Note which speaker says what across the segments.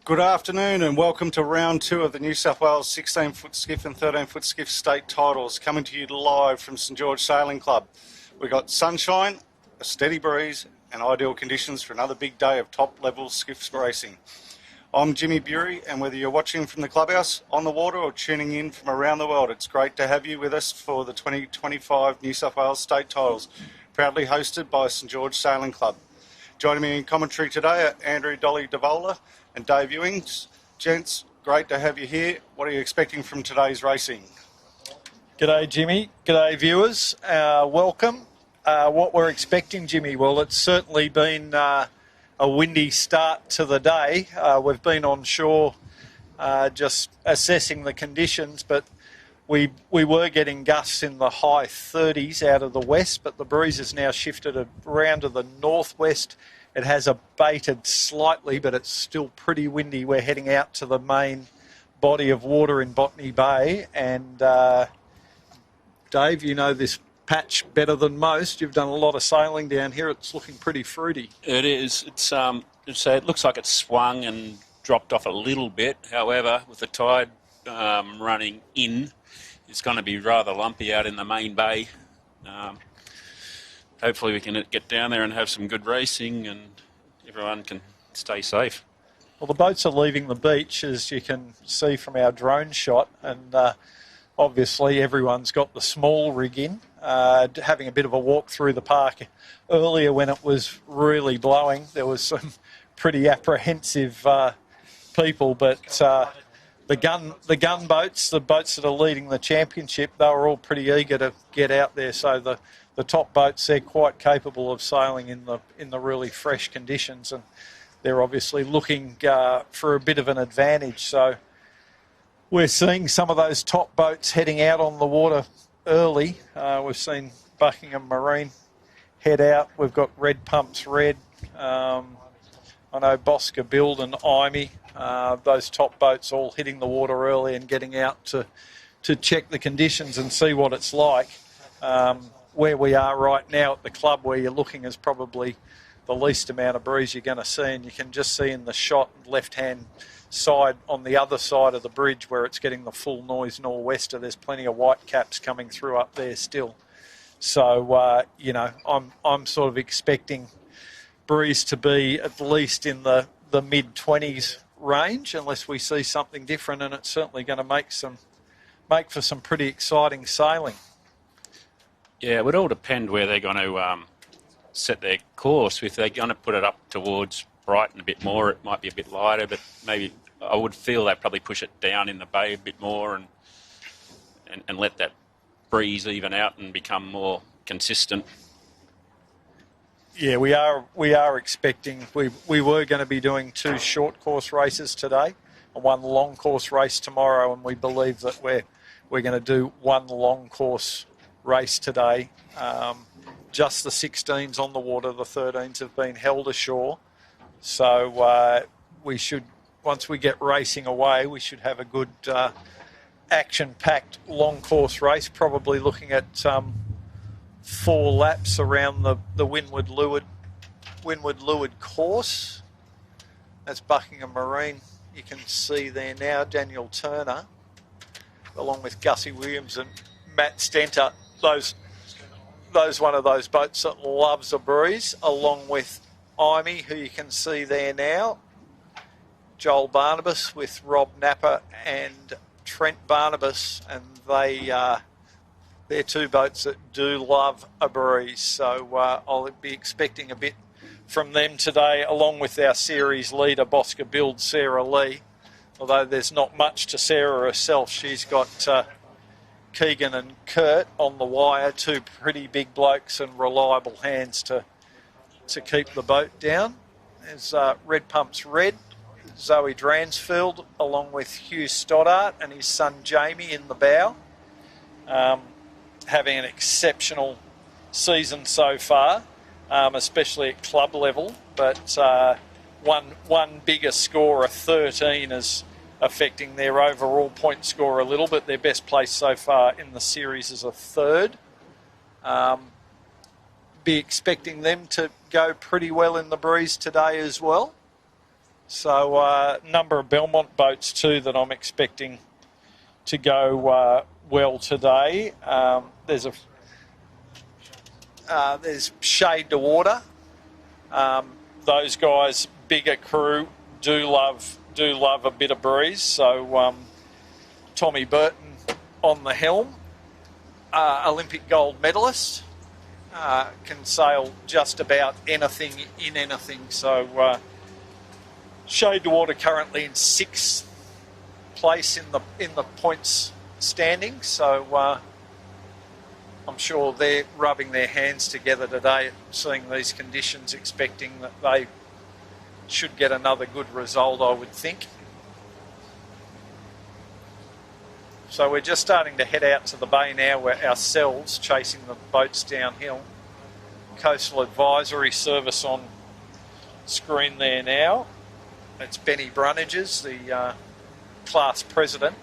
Speaker 1: Good afternoon and welcome to round 2 of the New South Wales 16ft Skiff and 13ft Skiff state titles, coming to you live from St George Sailing Club. We've got sunshine, a steady breeze and ideal conditions for another big day of top level skiffs racing. I'm Jimmy Bury, and whether you're watching from the clubhouse, on the water or tuning in from around the world, it's great to have you with us for the 2025 New South Wales state titles, proudly hosted by St George Sailing Club. Joining me in commentary today are Andrew Dolly Davola and Dave Ewings. Gents, great to have you here. What are you expecting from today's racing?
Speaker 2: G'day Jimmy, g'day viewers, welcome. What we're expecting, Jimmy, well, it's certainly been a windy start to the day. We've been on shore just assessing the conditions, but we were getting gusts in the high 30s out of the west, but the breeze has now shifted around to the northwest. It has abated slightly, but it's still pretty windy. We're heading out to the main body of water in Botany Bay, and Dave, you know this patch better than most. You've done a lot of sailing down here. It's looking pretty fruity.
Speaker 3: It is. It looks like it's swung and dropped off a little bit. However, with the tide running in, it's going to be rather lumpy out in the main bay. Hopefully we can get down there and have some good racing and everyone can stay safe.
Speaker 2: Well, the boats are leaving the beach, as you can see from our drone shot, and obviously everyone's got the small rig in. Having a bit of a walk through the park earlier when it was really blowing, there was some pretty apprehensive people, but the gun boats, the boats that are leading the championship, they were all pretty eager to get out there. So the top boats, they're quite capable of sailing in the really fresh conditions, and they're obviously looking for a bit of an advantage. So we're seeing some of those top boats heading out on the water early. We've seen Buckingham Marine head out. We've got Red Pumps Red. I know Bosca Build and Imey. Those top boats all hitting the water early and getting out to check the conditions and see what it's like. Where we are right now at the club, where you're looking, is probably the least amount of breeze you're going to see, and you can just see in the shot left-hand side on the other side of the bridge where it's getting the full noise nor'wester. There's plenty of white caps coming through up there still. So, I'm sort of expecting breeze to be at least in the mid-20s range, unless we see something different, and it's certainly going to make for some pretty exciting sailing.
Speaker 3: Yeah, it would all depend where they're going to set their course. If they're going to put it up towards Brighton a bit more, it might be a bit lighter, but maybe I would feel they'd probably push it down in the bay a bit more and let that breeze even out and become more consistent.
Speaker 2: Yeah, we are expecting, we were going to be doing 2 short course races today and 1 long course race tomorrow, and we believe that we're going to do 1 long course race today. Just the 16s on the water, the 13s have been held ashore. So we should, once we get racing away, we should have a good action-packed long course race, probably looking at 4 laps around the windward leeward course. That's Buckingham Marine. You can see there now Daniel Turner, along with Gussie Williams and Matt Stenter. Those one of those boats that loves a breeze, along with Imey, who you can see there now, Joel Barnabas with Rob Napper and Trent Barnabas, and they're 2 boats that do love a breeze. So I'll be expecting a bit from them today, along with our series leader, Bosca Build, Sarah Lee. Although there's not much to Sarah herself, she's got Keegan and Kurt on the wire, 2 pretty big blokes and reliable hands to keep the boat down. There's Red Pumps Red, Zoe Dransfield, along with Hugh Stoddart and his son Jamie in the bow. Having an exceptional season so far, especially at club level, but one bigger score, a 13, is affecting their overall point score a little, but their best place so far in the series is a 3rd. Be expecting them to go pretty well in the breeze today as well. So number of Belmont boats too that I'm expecting to go well today. There's Shade to Water. Those guys, bigger crew, do love a bit of breeze. So Tommy Burton on the helm, Olympic gold medalist, can sail just about anything in anything. So Shade to Water currently in 6th place in the points standing. So I'm sure they're rubbing their hands together today, seeing these conditions, expecting that they should get another good result, I would think. So we're just starting to head out to the bay now, we're ourselves chasing the boats downhill. Coastal Advisory Service on screen there now. It's Benny Brunnages, the class president.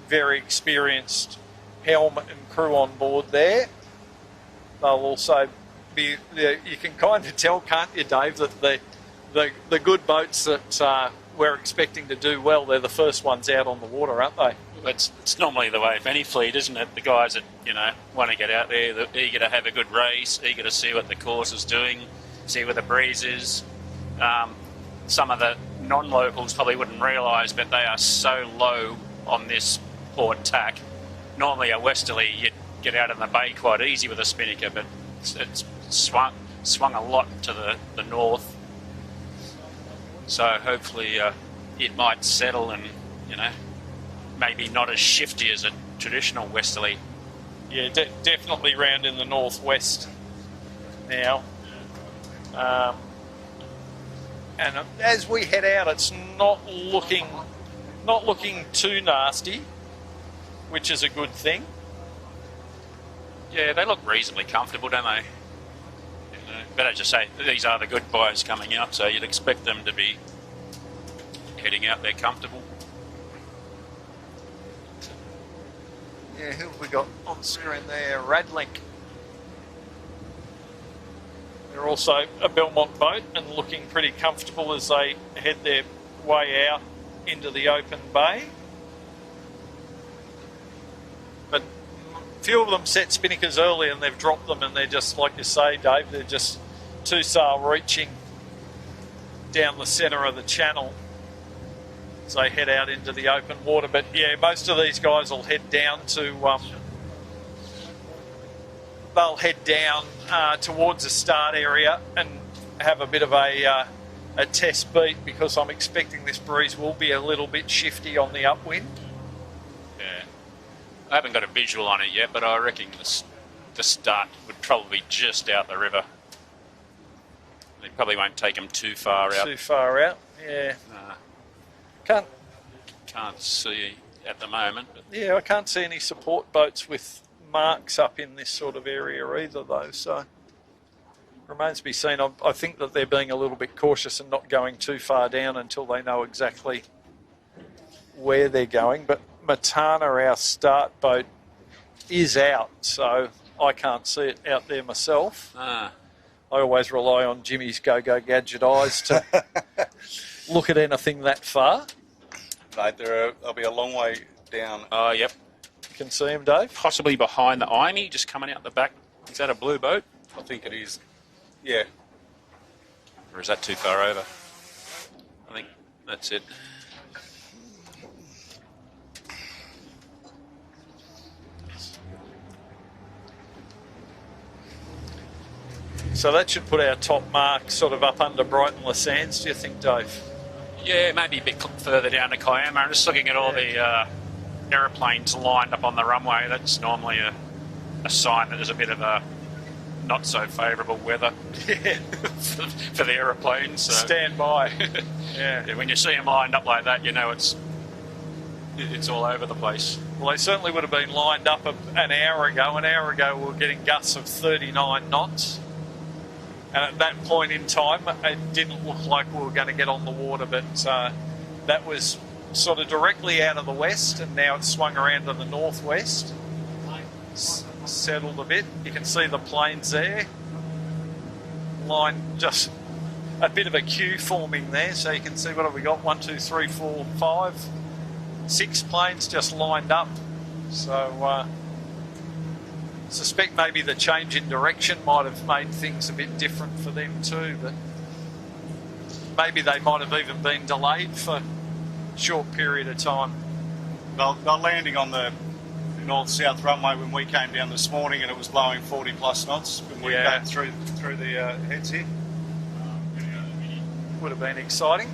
Speaker 2: Very experienced helm and crew on board there. They'll also be, you can kind of tell, can't you, Dave, that the good boats that we're expecting to do well, they're the first ones out on the water, aren't they?
Speaker 3: It's normally the way of any fleet, isn't it? The guys that, want to get out there, they're eager to have a good race, eager to see what the course is doing, see where the breeze is. Some of the non-locals probably wouldn't realise, but they are so low on this port tack. Normally a westerly, you'd get out in the bay quite easy with a spinnaker, but it's swung a lot to the north. So hopefully it might settle and, maybe not as shifty as a traditional westerly.
Speaker 2: Yeah, definitely round in the northwest now. And as we head out, it's not looking too nasty, which is a good thing.
Speaker 3: Yeah, they look reasonably comfortable, don't they? But as you say, these are the good boys coming out, so you'd expect them to be heading out there comfortable.
Speaker 2: Yeah, who have we got on screen there? Radlink. They're also a Belmont boat and looking pretty comfortable as they head their way out into the open bay. But a few of them set spinnakers early and they've dropped them, and they're just, like you say, Dave, they're just two sail reaching down the centre of the channel as they head out into the open water. But yeah, most of these guys will head down to towards the start area and have a bit of a test beat, because I'm expecting this breeze will be a little bit shifty on the upwind.
Speaker 3: Yeah, I haven't got a visual on it yet, but I reckon the start would probably be just out the river. They probably won't take them too far out.
Speaker 2: Too far out, yeah.
Speaker 3: Can't see at the moment. But
Speaker 2: yeah, I can't see any support boats with marks up in this sort of area either, though, so remains to be seen. I think that they're being a little bit cautious and not going too far down until they know exactly where they're going. But Matana, our start boat, is out, so I can't see it out there myself. I always rely on Jimmy's go-go gadget eyes to look at anything that far.
Speaker 1: Mate, they'll be a long way down.
Speaker 3: Oh, yep.
Speaker 2: You can see him, Dave?
Speaker 3: Possibly behind the Imey, just coming out the back. Is that a blue boat?
Speaker 1: I think it is. Yeah.
Speaker 3: Or is that too far over? I think that's it.
Speaker 2: So that should put our top mark sort of up under Brighton Les Sands, do you think, Dave?
Speaker 3: Yeah, maybe a bit further down to Kiama. I'm just looking at all the aeroplanes lined up on the runway. That's normally a sign that there's a bit of a not so favourable weather for the aeroplanes. So.
Speaker 2: Stand by.
Speaker 3: Yeah, when you see them lined up like that, you know it's all over the place.
Speaker 2: Well, they certainly would have been lined up an hour ago. An hour ago we were getting gusts of 39 knots. And at that point in time, it didn't look like we were going to get on the water, but that was sort of directly out of the west, and now it's swung around to the northwest. Settled a bit. You can see the planes there. Line just a bit of a queue forming there, so you can see what have we got, 1, 2, 3, 4, 5, 6 planes just lined up. So suspect maybe the change in direction might have made things a bit different for them too, but maybe they might have even been delayed for a short period of time.
Speaker 1: They're landing on the north-south runway when we came down this morning, and it was blowing 40 plus knots when we came through the heads here.
Speaker 2: Would have been exciting.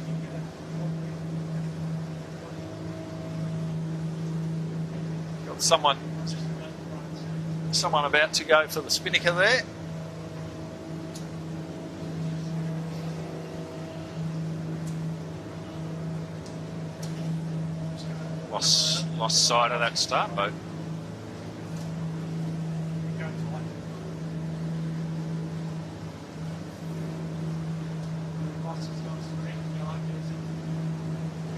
Speaker 2: Got someone about to go for the spinnaker there.
Speaker 3: Lost sight of that start boat.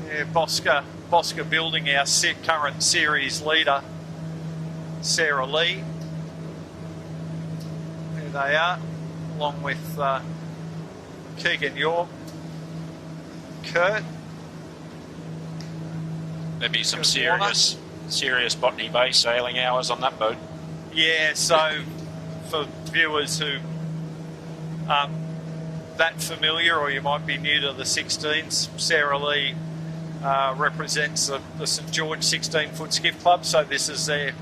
Speaker 2: Yeah, Bosca building our current series leader, Sarah Lee. There they are, along with Keegan York, Kurt.
Speaker 3: There'd be some serious Botany Bay sailing hours on that boat.
Speaker 2: Yeah, so for viewers who aren't that familiar, or you might be new to the 16s, Sarah Lee represents the St George 16-foot Skiff Club, so this is their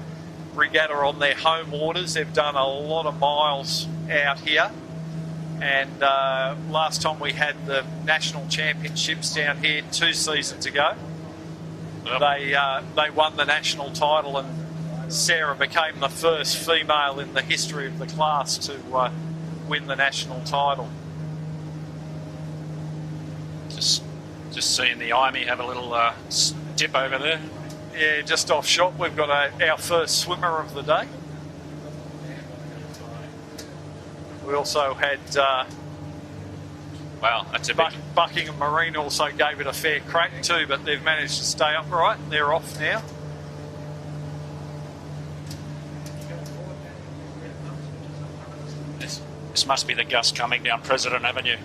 Speaker 2: regatta on their home waters. They've done a lot of miles out here, and last time we had the national championships down here 2 seasons ago. Yep. They won the national title, and Sarah became the first female in the history of the class to win the national title.
Speaker 3: Just seeing the Imey have a little dip over there.
Speaker 2: Yeah, just off shot, we've got our first swimmer of the day. We also had
Speaker 3: wow, that's a big...
Speaker 2: Buckingham Marine also gave it a fair crack too, but they've managed to stay upright. They're off now.
Speaker 3: This must be the gust coming down President Avenue.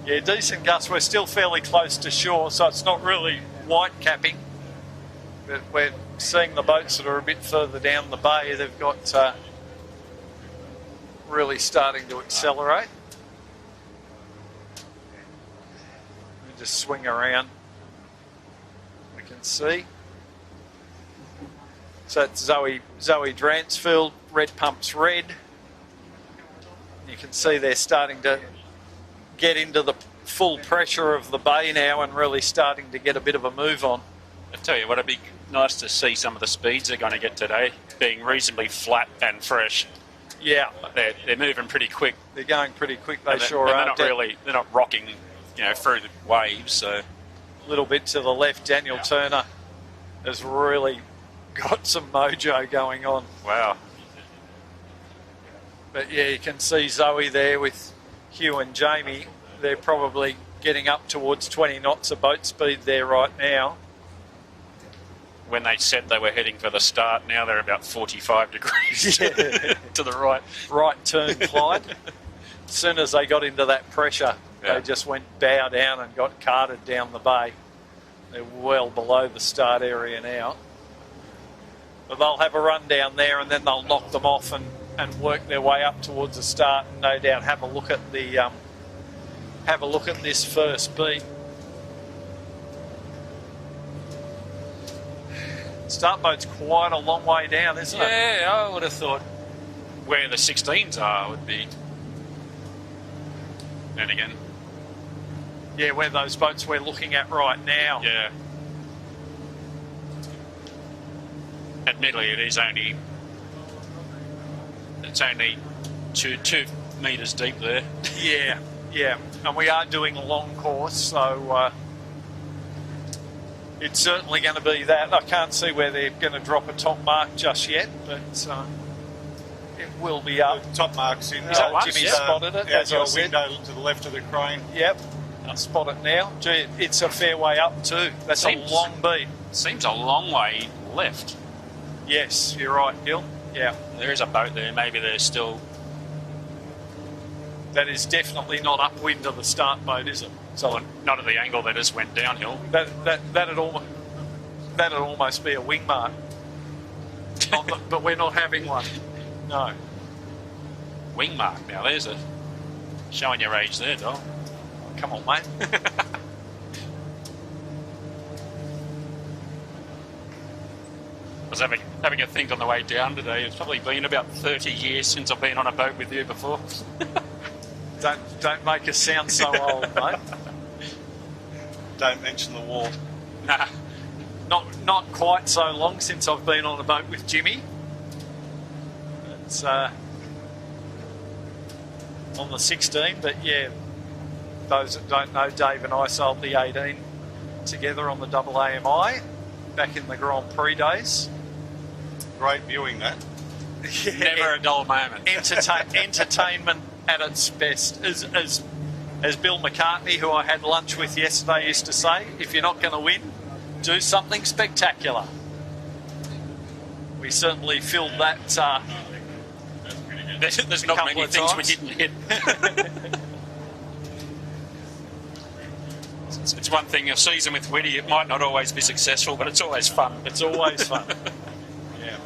Speaker 2: Yeah, decent gust. We're still fairly close to shore, so it's not really white capping. But we're seeing the boats that are a bit further down the bay. They've got really starting to accelerate. Let me just swing around. We can see. So it's Zoe Dransfield, red pumps red. You can see they're starting to get into the full pressure of the bay now and really starting to get a bit of a move on.
Speaker 3: I tell you what, it'd be nice to see some of the speeds they're going to get today being reasonably flat and fresh.
Speaker 2: Yeah,
Speaker 3: they're moving pretty quick.
Speaker 2: They're going pretty quick. They sure are.
Speaker 3: They're not rocking, through the waves. So
Speaker 2: a little bit to the left, Daniel Turner has really got some mojo going on.
Speaker 3: Wow.
Speaker 2: But yeah, you can see Zoe there with Hugh and Jamie. They're probably getting up towards 20 knots of boat speed there right now.
Speaker 3: When they said they were heading for the start, now they're about 45 degrees to the right.
Speaker 2: Right turn, Clyde. As soon as they got into that pressure, they just went bow down and got carted down the bay. They're well below the start area now. But they'll have a run down there, and then they'll knock them off and work their way up towards the start, and no doubt have a look at this first beat. Start boat's quite a long way down, isn't it?
Speaker 3: Yeah, I would have thought where the 16s are would be. And again.
Speaker 2: Yeah, where those boats we're looking at right now.
Speaker 3: Yeah. Admittedly, it's only 2 metres deep there.
Speaker 2: Yeah, and we are doing a long course, so it's certainly going to be that. I can't see where they're going to drop a top mark just yet, but it will be up.
Speaker 1: The top mark's in.
Speaker 2: Jimmy spotted it.
Speaker 1: Out your window to the left of the crane.
Speaker 2: Yep, I spot it now. Gee, it's a fair way up too. That's a long beat.
Speaker 3: Seems a long way left.
Speaker 2: Yes, you're right, Gil. Yeah.
Speaker 3: There is a boat there. Maybe they're still
Speaker 2: That is definitely not upwind of the start boat, is it?
Speaker 3: So not at the angle that just went downhill.
Speaker 2: That'd almost be a wing mark. But we're not having one. No.
Speaker 3: Wing mark now, there's a showing your age there, doll.
Speaker 2: Come on, mate.
Speaker 3: I was having a think on the way down today. It's probably been about 30 years since I've been on a boat with you before.
Speaker 2: Don't make us sound so old, mate.
Speaker 1: Don't mention the war.
Speaker 3: Nah.
Speaker 2: Not quite so long since I've been on a boat with Jimmy. It's on the 16, but yeah, those that don't know, Dave and I sold the 18 together on the double AMI back in the Grand Prix days.
Speaker 1: Great viewing, that.
Speaker 2: Yeah,
Speaker 3: Never a dull moment.
Speaker 2: Entertainment at its best. As Bill McCartney, who I had lunch with yesterday, used to say, if you're not going to win, do something spectacular. We certainly filled that.
Speaker 3: There's not many things we didn't hit. It's one thing, a season with Whitty, it might not always be successful, but it's always fun.
Speaker 2: It's always fun.
Speaker 1: Yeah.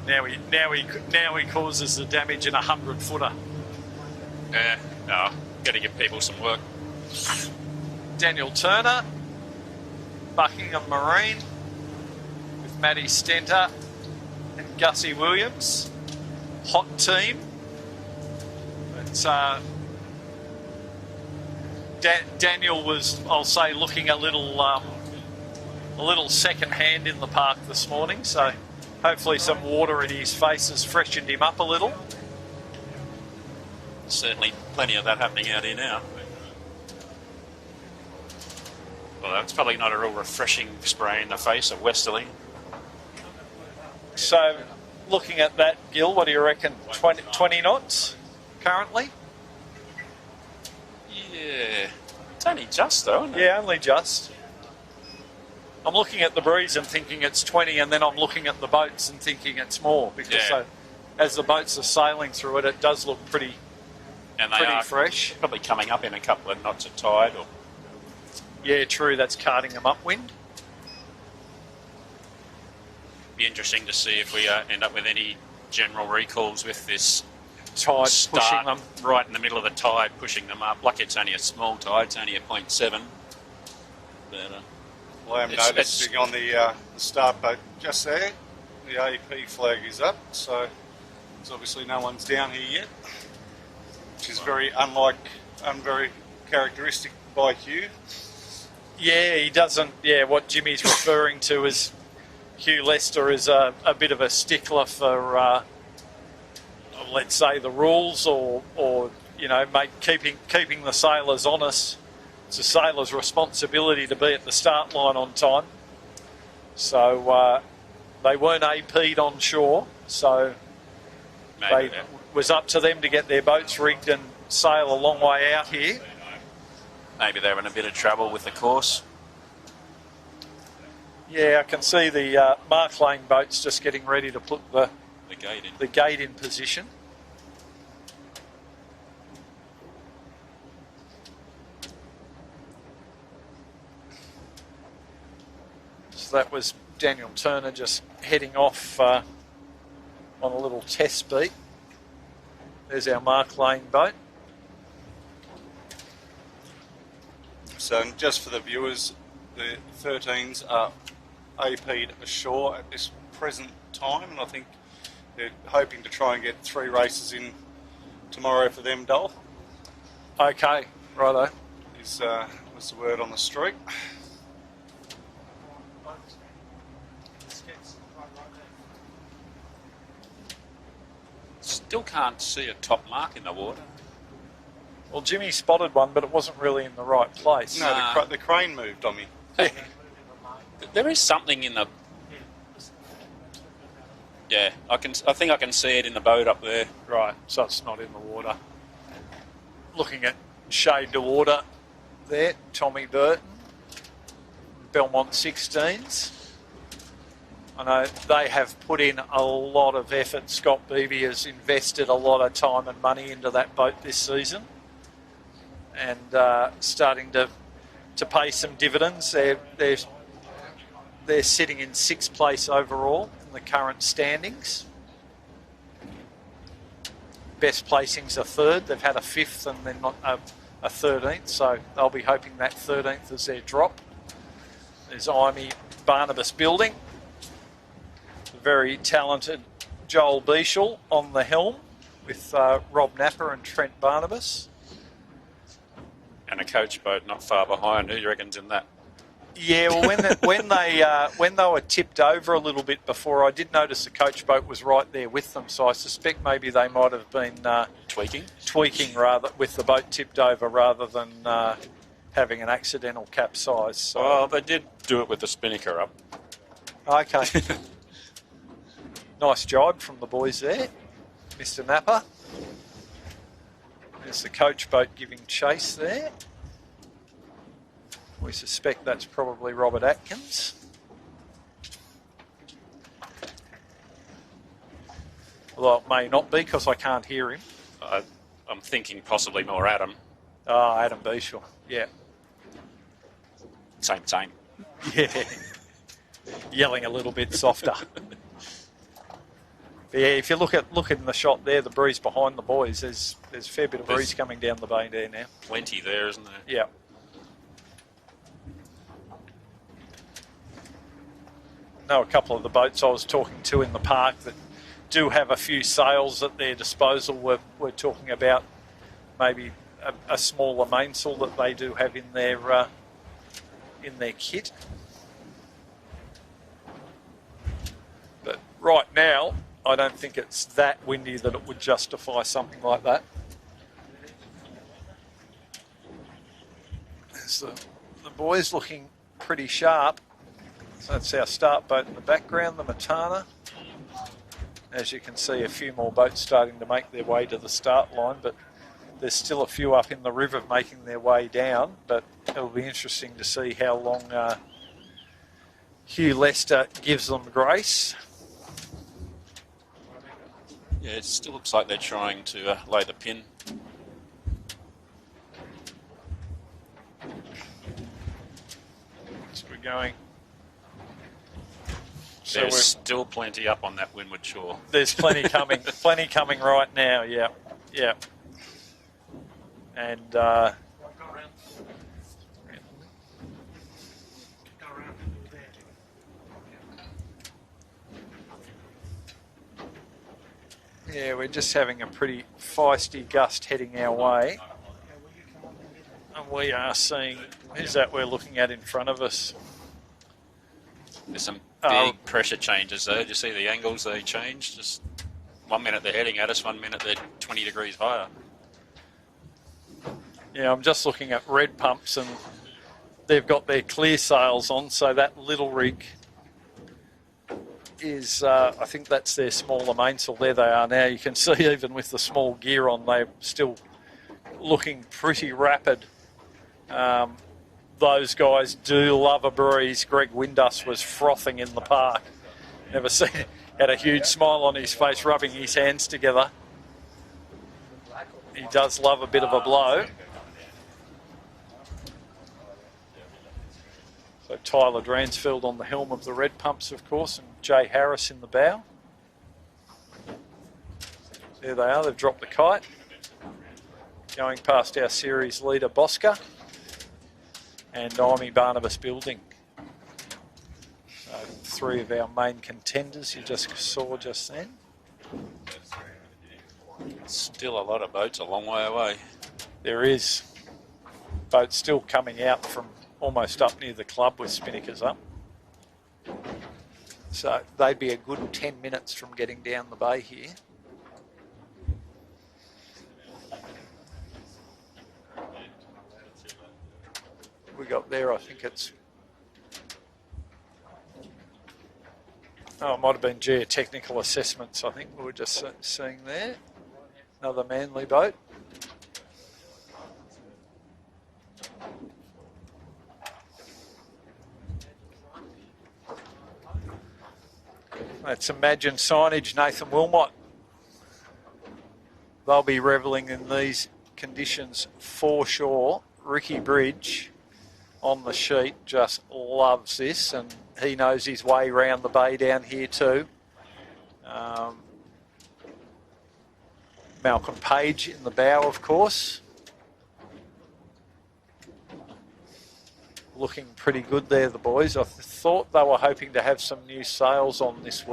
Speaker 2: Now he causes the damage in a 100-footer.
Speaker 3: Yeah, no, got to give people some work.
Speaker 2: Daniel Turner, Buckingham Marine, with Matty Stenter and Gussie Williams. Hot team. It's Daniel was, I'll say, looking a little second hand in the park this morning, so hopefully some water in his face has freshened him up a little.
Speaker 3: Certainly plenty of that happening out here now. Well, that's probably not a real refreshing spray in the face, a westerly.
Speaker 2: So, looking at that, Gil, what do you reckon? 20 knots currently?
Speaker 3: Yeah. It's only just, though, isn't it?
Speaker 2: Yeah, only just. I'm looking at the breeze and thinking it's 20, and then I'm looking at the boats and thinking it's more, because as the boats are sailing through it, it does look pretty fresh.
Speaker 3: Probably coming up in a couple of knots of tide. Or...
Speaker 2: Yeah, true, that's carting them upwind.
Speaker 3: Be interesting to see if we end up with any general recalls with this
Speaker 2: tide
Speaker 3: start
Speaker 2: pushing them
Speaker 3: right in the middle of the tide, pushing them up. Like it's only a small tide, it's only a 0.7. But,
Speaker 1: well, I'm noticing on the start boat just there, the AP flag is up, so there's obviously no one's down here yet, which is very very characteristic by Hugh.
Speaker 2: Yeah, he doesn't. Yeah, what Jimmy's referring to is Hugh Lester is a bit of a stickler for, let's say, the rules, or you know, keeping the sailors honest. It's a sailor's responsibility to be at the start line on time. So they weren't AP'd on shore, so it was up to them to get their boats rigged and sail a long way out here.
Speaker 3: Maybe they're in a bit of trouble with the course.
Speaker 2: Yeah, I can see the Mark Lane boats just getting ready to put the gate in position. So that was Daniel Turner just heading off on a little test beat. There's our Mark Lane boat.
Speaker 1: So just for the viewers, the 13s are AP'd ashore at this present time, and I think they're hoping to try and get 3 races in tomorrow for them, Dole.
Speaker 2: Okay, righto.
Speaker 1: Was the word on the street.
Speaker 3: Still can't see a top mark in the water.
Speaker 2: Well, Jimmy spotted one, but it wasn't really in the right place.
Speaker 1: No, the crane moved on me.
Speaker 3: There is something in the... Yeah, I think I can see it in the boat up there.
Speaker 2: Right, so it's not in the water. Looking at shade to water there, Tommy Burton, Belmont 16s. I know they have put in a lot of effort. Scott Beebe has invested a lot of time and money into that boat this season, and starting to pay some dividends. They're sitting in 6th place overall in the current standings. Best placings are 3rd. They've had a 5th and then not a 13th, so they'll be hoping that 13th is their drop. There's Amy Barnabas building. Very talented Joel Beechel on the helm with Rob Napper and Trent Barnabas.
Speaker 3: And a coach boat not far behind. Who do you reckon's in that?
Speaker 2: Yeah, well, when they were tipped over a little bit before, I did notice the coach boat was right there with them. So I suspect maybe they might have been tweaking rather with the boat tipped over rather than having an accidental capsize. So.
Speaker 3: Well, they did do it with the spinnaker up.
Speaker 2: Okay. Nice job from the boys there, Mr. Napper. There's the coach boat giving chase there. We suspect that's probably Robert Atkins. Although it may not be because I can't hear him.
Speaker 3: I'm thinking possibly more Adam.
Speaker 2: Oh, Adam Beechel, yeah.
Speaker 3: Same.
Speaker 2: Yeah. Yelling a little bit softer. But yeah, if you look in the shot there, the breeze behind the boys, there's a fair bit of breeze coming down the bay there now.
Speaker 3: Plenty there, isn't there?
Speaker 2: Yeah. Know a couple of the boats I was talking to in the park that do have a few sails at their disposal. We're talking about maybe a smaller mainsail that they do have in their kit. But right now, I don't think it's that windy that it would justify something like that. There's the boys looking pretty sharp. So that's our start boat in the background, the Matana. As you can see, a few more boats starting to make their way to the start line, but there's still a few up in the river making their way down. But it'll be interesting to see how long Hugh Lester gives them grace.
Speaker 3: Yeah, it still looks like they're trying to lay the pin.
Speaker 2: So we're going.
Speaker 3: There's still plenty up on that windward shore.
Speaker 2: There's plenty coming, plenty coming right now. Yeah. And yeah, we're just having a pretty feisty gust heading our way, and we are seeing who's that we're looking at in front of us.
Speaker 3: There's some big pressure changes though. Did you see the angles they changed? Just 1 minute they're heading at us, 1 minute they're 20 degrees higher.
Speaker 2: Yeah, I'm just looking at red pumps and they've got their clear sails on, so that little rig is, I think that's their smaller mainsail. There they are now. You can see even with the small gear on, they're still looking pretty rapid. Those guys do love a breeze. Greg Windus was frothing in the park. Never seen it. Had a huge smile on his face, rubbing his hands together. He does love a bit of a blow. So Tyler Dransfield on the helm of the red pumps, of course, and Jay Harris in the bow. There they are. They've dropped the kite. Going past our series leader, Bosca. And Amy Barnabas building. So 3 of our main contenders you just saw just then.
Speaker 3: Still a lot of boats a long way away.
Speaker 2: There is. Boats still coming out from almost up near the club with spinnakers up. So they'd be a good 10 minutes from getting down the bay here. We got there, I think it's... Oh, it might have been geotechnical assessments, I think we were just seeing there. Another Manly boat. That's Imagine Signage, Nathan Wilmot. They'll be revelling in these conditions for sure. Ricky Bridge on the sheet just loves this, and he knows his way round the bay down here too. Malcolm Page in the bow, of course. Looking pretty good there, the boys. I thought they were hoping to have some new sails on this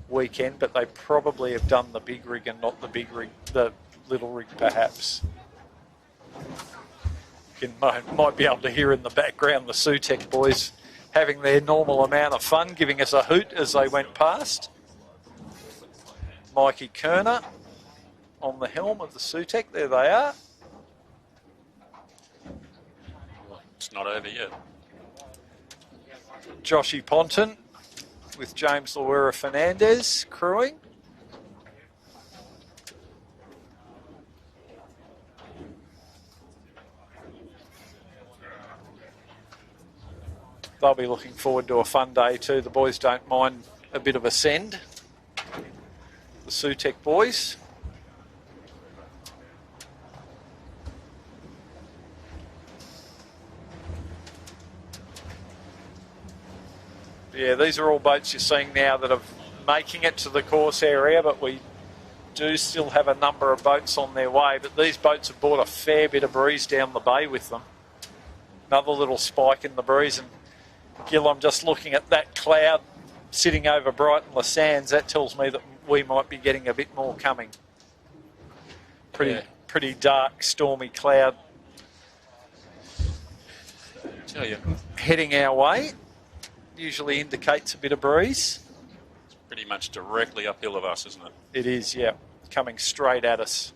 Speaker 2: weekend, but they probably have done the big rig and not the big rig, the little rig perhaps. You might be able to hear in the background the Sutec boys having their normal amount of fun, giving us a hoot as they went past. Mikey Kerner on the helm of the Sutec. There they are.
Speaker 3: It's not over yet.
Speaker 2: Joshy Ponton with James Luera Fernandez crewing. They'll be looking forward to a fun day too. The boys don't mind a bit of a send. The Sutec boys. Yeah, these are all boats you're seeing now that are making it to the course area, but we do still have a number of boats on their way. But these boats have brought a fair bit of breeze down the bay with them. Another little spike in the breeze. And Gil, I'm just looking at that cloud sitting over Brighton Les Sands. That tells me that we might be getting a bit more coming. Pretty dark, stormy cloud.
Speaker 3: Tell you,
Speaker 2: heading our way. Usually indicates a bit of breeze.
Speaker 3: it's pretty much directly uphill of us, isn't it?
Speaker 2: It is, yeah. Coming straight at us.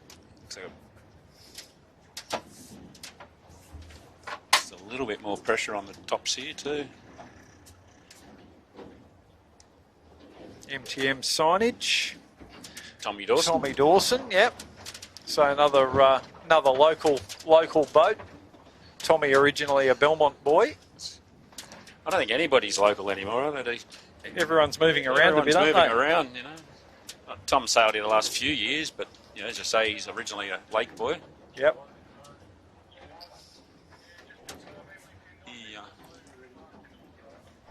Speaker 3: There's a little bit more pressure on the tops here too.
Speaker 2: MTM signage.
Speaker 3: Tommy Dawson.
Speaker 2: Tommy Dawson, yep. So another local boat. Tommy originally a Belmont boy.
Speaker 3: I don't think anybody's local anymore, are they?
Speaker 2: Everyone's moving around a bit, aren't
Speaker 3: moving
Speaker 2: they?
Speaker 3: around, you know. Tom sailed here the last few years, but you know, as I say, he's originally a lake boy.
Speaker 2: Yep.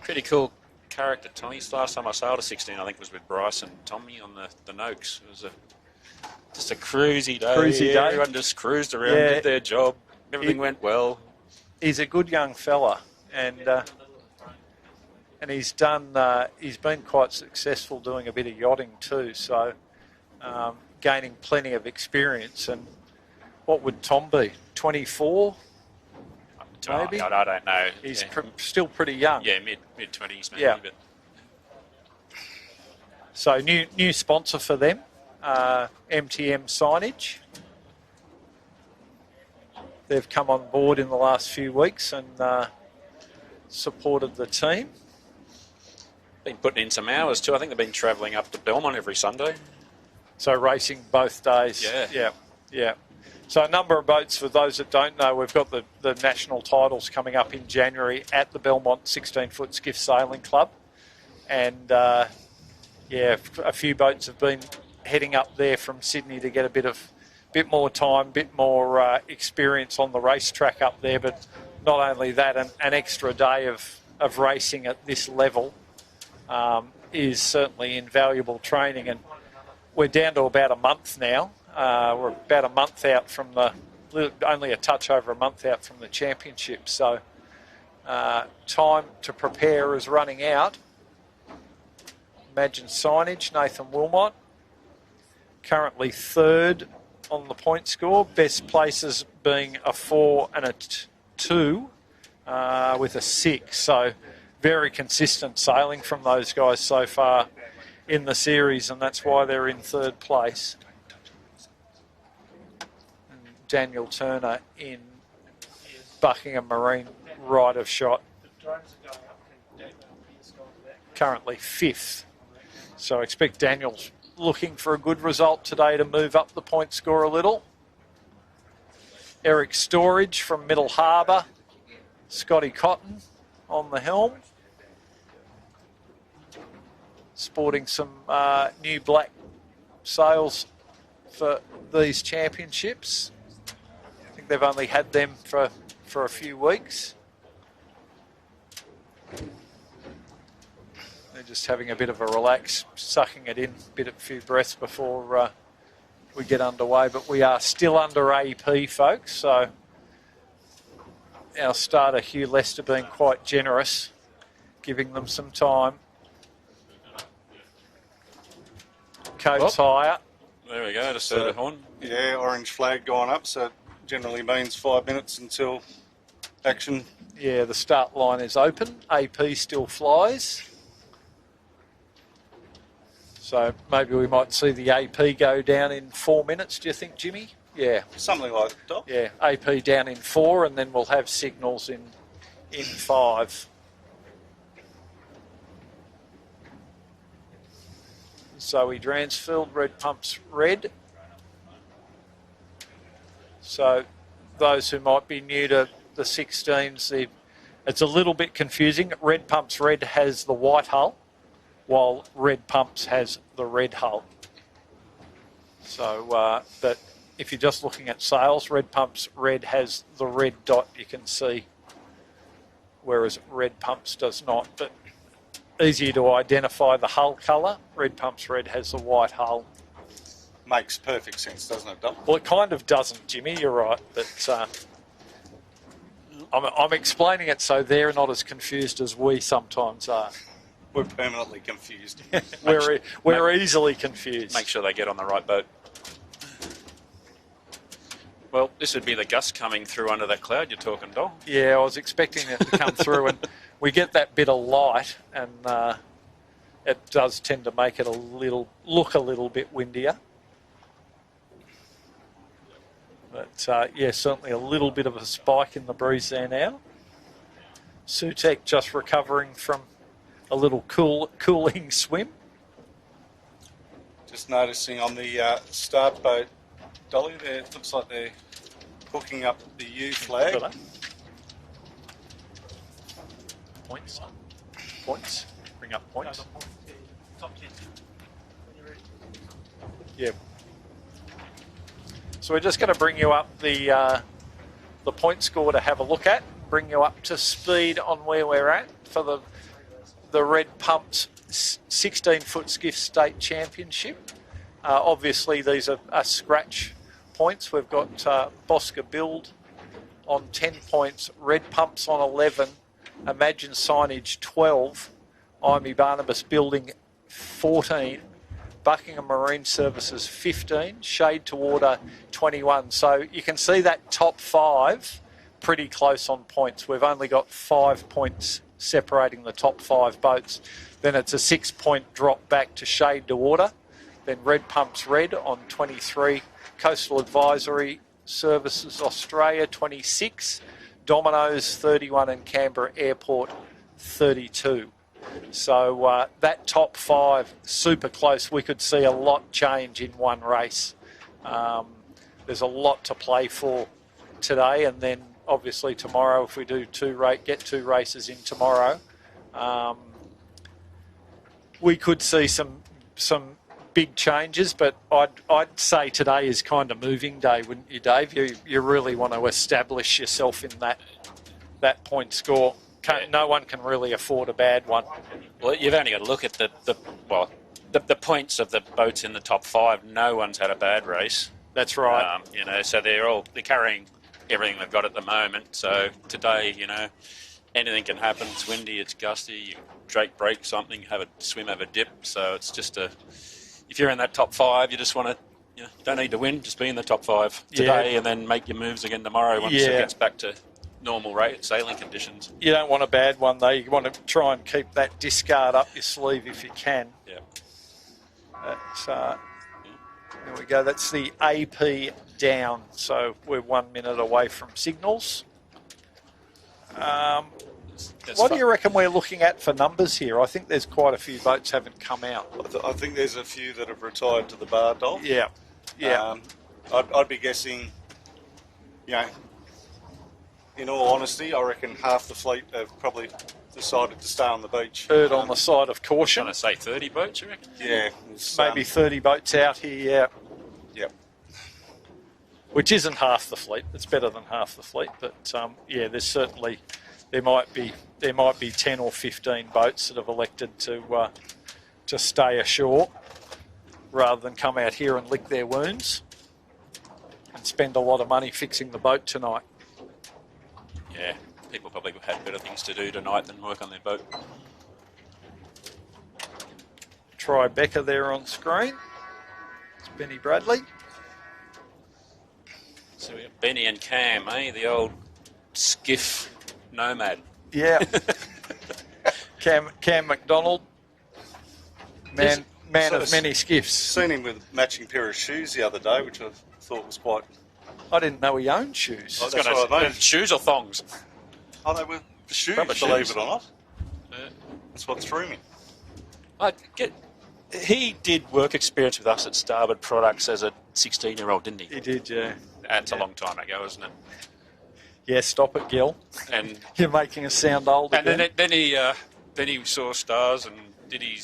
Speaker 3: Pretty cool character, Tommy. Last time I sailed a 16, I think, was with Bryce and Tommy on the Noakes. It was just a cruisy day. Everyone just cruised around, did their job. Everything went well.
Speaker 2: He's a good young fella, and he's done. He's been quite successful doing a bit of yachting too. So gaining plenty of experience. And what would Tom be? 24, maybe.
Speaker 3: I don't know.
Speaker 2: He's still pretty young.
Speaker 3: Yeah, mid 20s maybe.
Speaker 2: Yeah.
Speaker 3: But
Speaker 2: so new sponsor for them, MTM Signage. They've come on board in the last few weeks and supported the team.
Speaker 3: Been putting in some hours too. I think they've been travelling up to Belmont every Sunday.
Speaker 2: So racing both days. Yeah. So a number of boats, for those that don't know, we've got the national titles coming up in January at the Belmont 16-foot Skiff Sailing Club. And a few boats have been heading up there from Sydney to get a bit more time, bit more experience on the racetrack up there. But not only that, an extra day of racing at this level is certainly invaluable training. And we're down to about a month now. We're about a month out from only a touch over a month out from the championship. So time to prepare is running out. Imagine Signage, Nathan Wilmot, currently third on the point score. Best places being a 4 and a 2 with a 6. So very consistent sailing from those guys so far in the series, and that's why they're in third place. And Daniel Turner in Buckingham Marine, right of shot, currently 5th. So I expect Daniel's looking for a good result today to move up the point score a little. Eric Storage from Middle Harbour, Scotty Cotton on the helm. sporting some new black sails for these championships. I think they've only had them for a few weeks. They're just having a bit of a relax, sucking it in, a few breaths before we get underway. But we are still under AP, folks, so our starter, Hugh Lester, being quite generous, giving them some time. Coats higher.
Speaker 3: There we go, just set it on.
Speaker 1: Yeah, orange flag going up, so it generally means 5 minutes until action.
Speaker 2: Yeah, the start line is open. AP still flies. So maybe we might see the AP go down in 4 minutes, do you think, Jimmy? Yeah.
Speaker 1: Something like that, Doc.
Speaker 2: Yeah, AP down in 4, and then we'll have signals in 5. Zoe Dransfield, red pumps red. So those who might be new to the 16s, it's a little bit confusing. Red pumps red has the white hull, while red pumps has the red hull. So, but if you're just looking at sails, red pumps red has the red dot you can see, whereas red pumps does not. But easier to identify the hull colour. Red pumps red has the white hull.
Speaker 1: Makes perfect sense, doesn't it, Doc?
Speaker 2: Well, it kind of doesn't, Jimmy, you're right. But I'm explaining it so they're not as confused as we sometimes are.
Speaker 1: We're permanently confused.
Speaker 2: we're easily confused.
Speaker 3: Make sure they get on the right boat. Well, this would be the gust coming through under that cloud you're talking, Dom.
Speaker 2: Yeah, I was expecting it to come through, and we get that bit of light, and it does tend to make it look a little bit windier. But yeah, certainly a little bit of a spike in the breeze there now. Sutek just recovering from a little cooling swim.
Speaker 1: Just noticing on the start boat, Dolly, there it looks like they're hooking up the U flag.
Speaker 2: Points. Bring up points. Yeah. So we're just going to bring you up the point score to have a look at, bring you up to speed on where we're at for the Red Pumps 16-foot Skiff State Championship. Obviously, these are scratch points. We've got Bosca Build on 10 points, Red Pumps on 11, Imagine Signage 12, Imey Barnabas Building 14, Buckingham Marine Services 15, Shade to Water 21. So you can see that top 5 pretty close on points. We've only got 5 points separating the top 5 boats. Then it's a 6-point drop back to Shade to Water. Then Red Pumps Red on 23, Coastal Advisory Services Australia 26, Domino's 31, and Canberra Airport 32. So that top 5, super close. We could see a lot change in one race. There's a lot to play for today, and then obviously tomorrow, if we do get 2 races in tomorrow, we could see some big changes. But I'd say today is kind of moving day, wouldn't you, Dave? You really want to establish yourself in that point score. No one can really afford a bad one.
Speaker 3: Well, you've only got to look at the points of the boats in the top 5. No one's had a bad race.
Speaker 2: That's right.
Speaker 3: So they're carrying everything they've got at the moment. So today, anything can happen. It's windy, it's gusty. You Drake break something, have a swim, have a dip. So it's just if you're in that top 5, you just want to. You don't need to win, just be in the top 5 today, and then make your moves again tomorrow once it gets back to normal sailing conditions.
Speaker 2: You don't want a bad one though. You want to try and keep that discard up your sleeve if you can.
Speaker 3: Yeah.
Speaker 2: There we go. That's the AP down. So we're 1 minute away from signals. What do you reckon we're looking at for numbers here? I think there's quite a few boats haven't come out.
Speaker 1: I think there's a few that have retired to the bar, Dol.
Speaker 2: Yeah.
Speaker 1: I'd be guessing, in all honesty, I reckon half the fleet have probably decided to stay on the beach.
Speaker 2: Erred on the side of caution.
Speaker 3: Trying to say 30 boats, you reckon?
Speaker 1: Yeah.
Speaker 2: Maybe 30 boats out here, yeah.
Speaker 1: Yep.
Speaker 2: Which isn't half the fleet. It's better than half the fleet, but yeah, there's certainly there might be 10 or 15 boats that have elected to stay ashore rather than come out here and lick their wounds and spend a lot of money fixing the boat tonight.
Speaker 3: Yeah, people probably had better things to do tonight than work on their boat.
Speaker 2: Tribeca there on screen. It's Benny Bradley.
Speaker 3: So we got Benny and Cam, the old skiff nomad.
Speaker 2: Yeah. Cam McDonald, man of many skiffs.
Speaker 1: Seen him with a matching pair of shoes the other day, which I thought was quite...
Speaker 2: I didn't know he owned shoes.
Speaker 1: Oh, that's what I mean.
Speaker 3: Shoes or thongs?
Speaker 1: Oh, they were shoes,
Speaker 3: Rubber
Speaker 1: believe
Speaker 3: shoes.
Speaker 1: it or not.
Speaker 3: Yeah.
Speaker 1: That's what threw me.
Speaker 3: He did work experience with us at Starboard Products as a 16-year-old, didn't he?
Speaker 2: He did, yeah.
Speaker 3: That's a long time ago, isn't it?
Speaker 2: Yeah, stop it, Gil.
Speaker 3: And
Speaker 2: You're making us sound old again.
Speaker 3: then he saw stars and he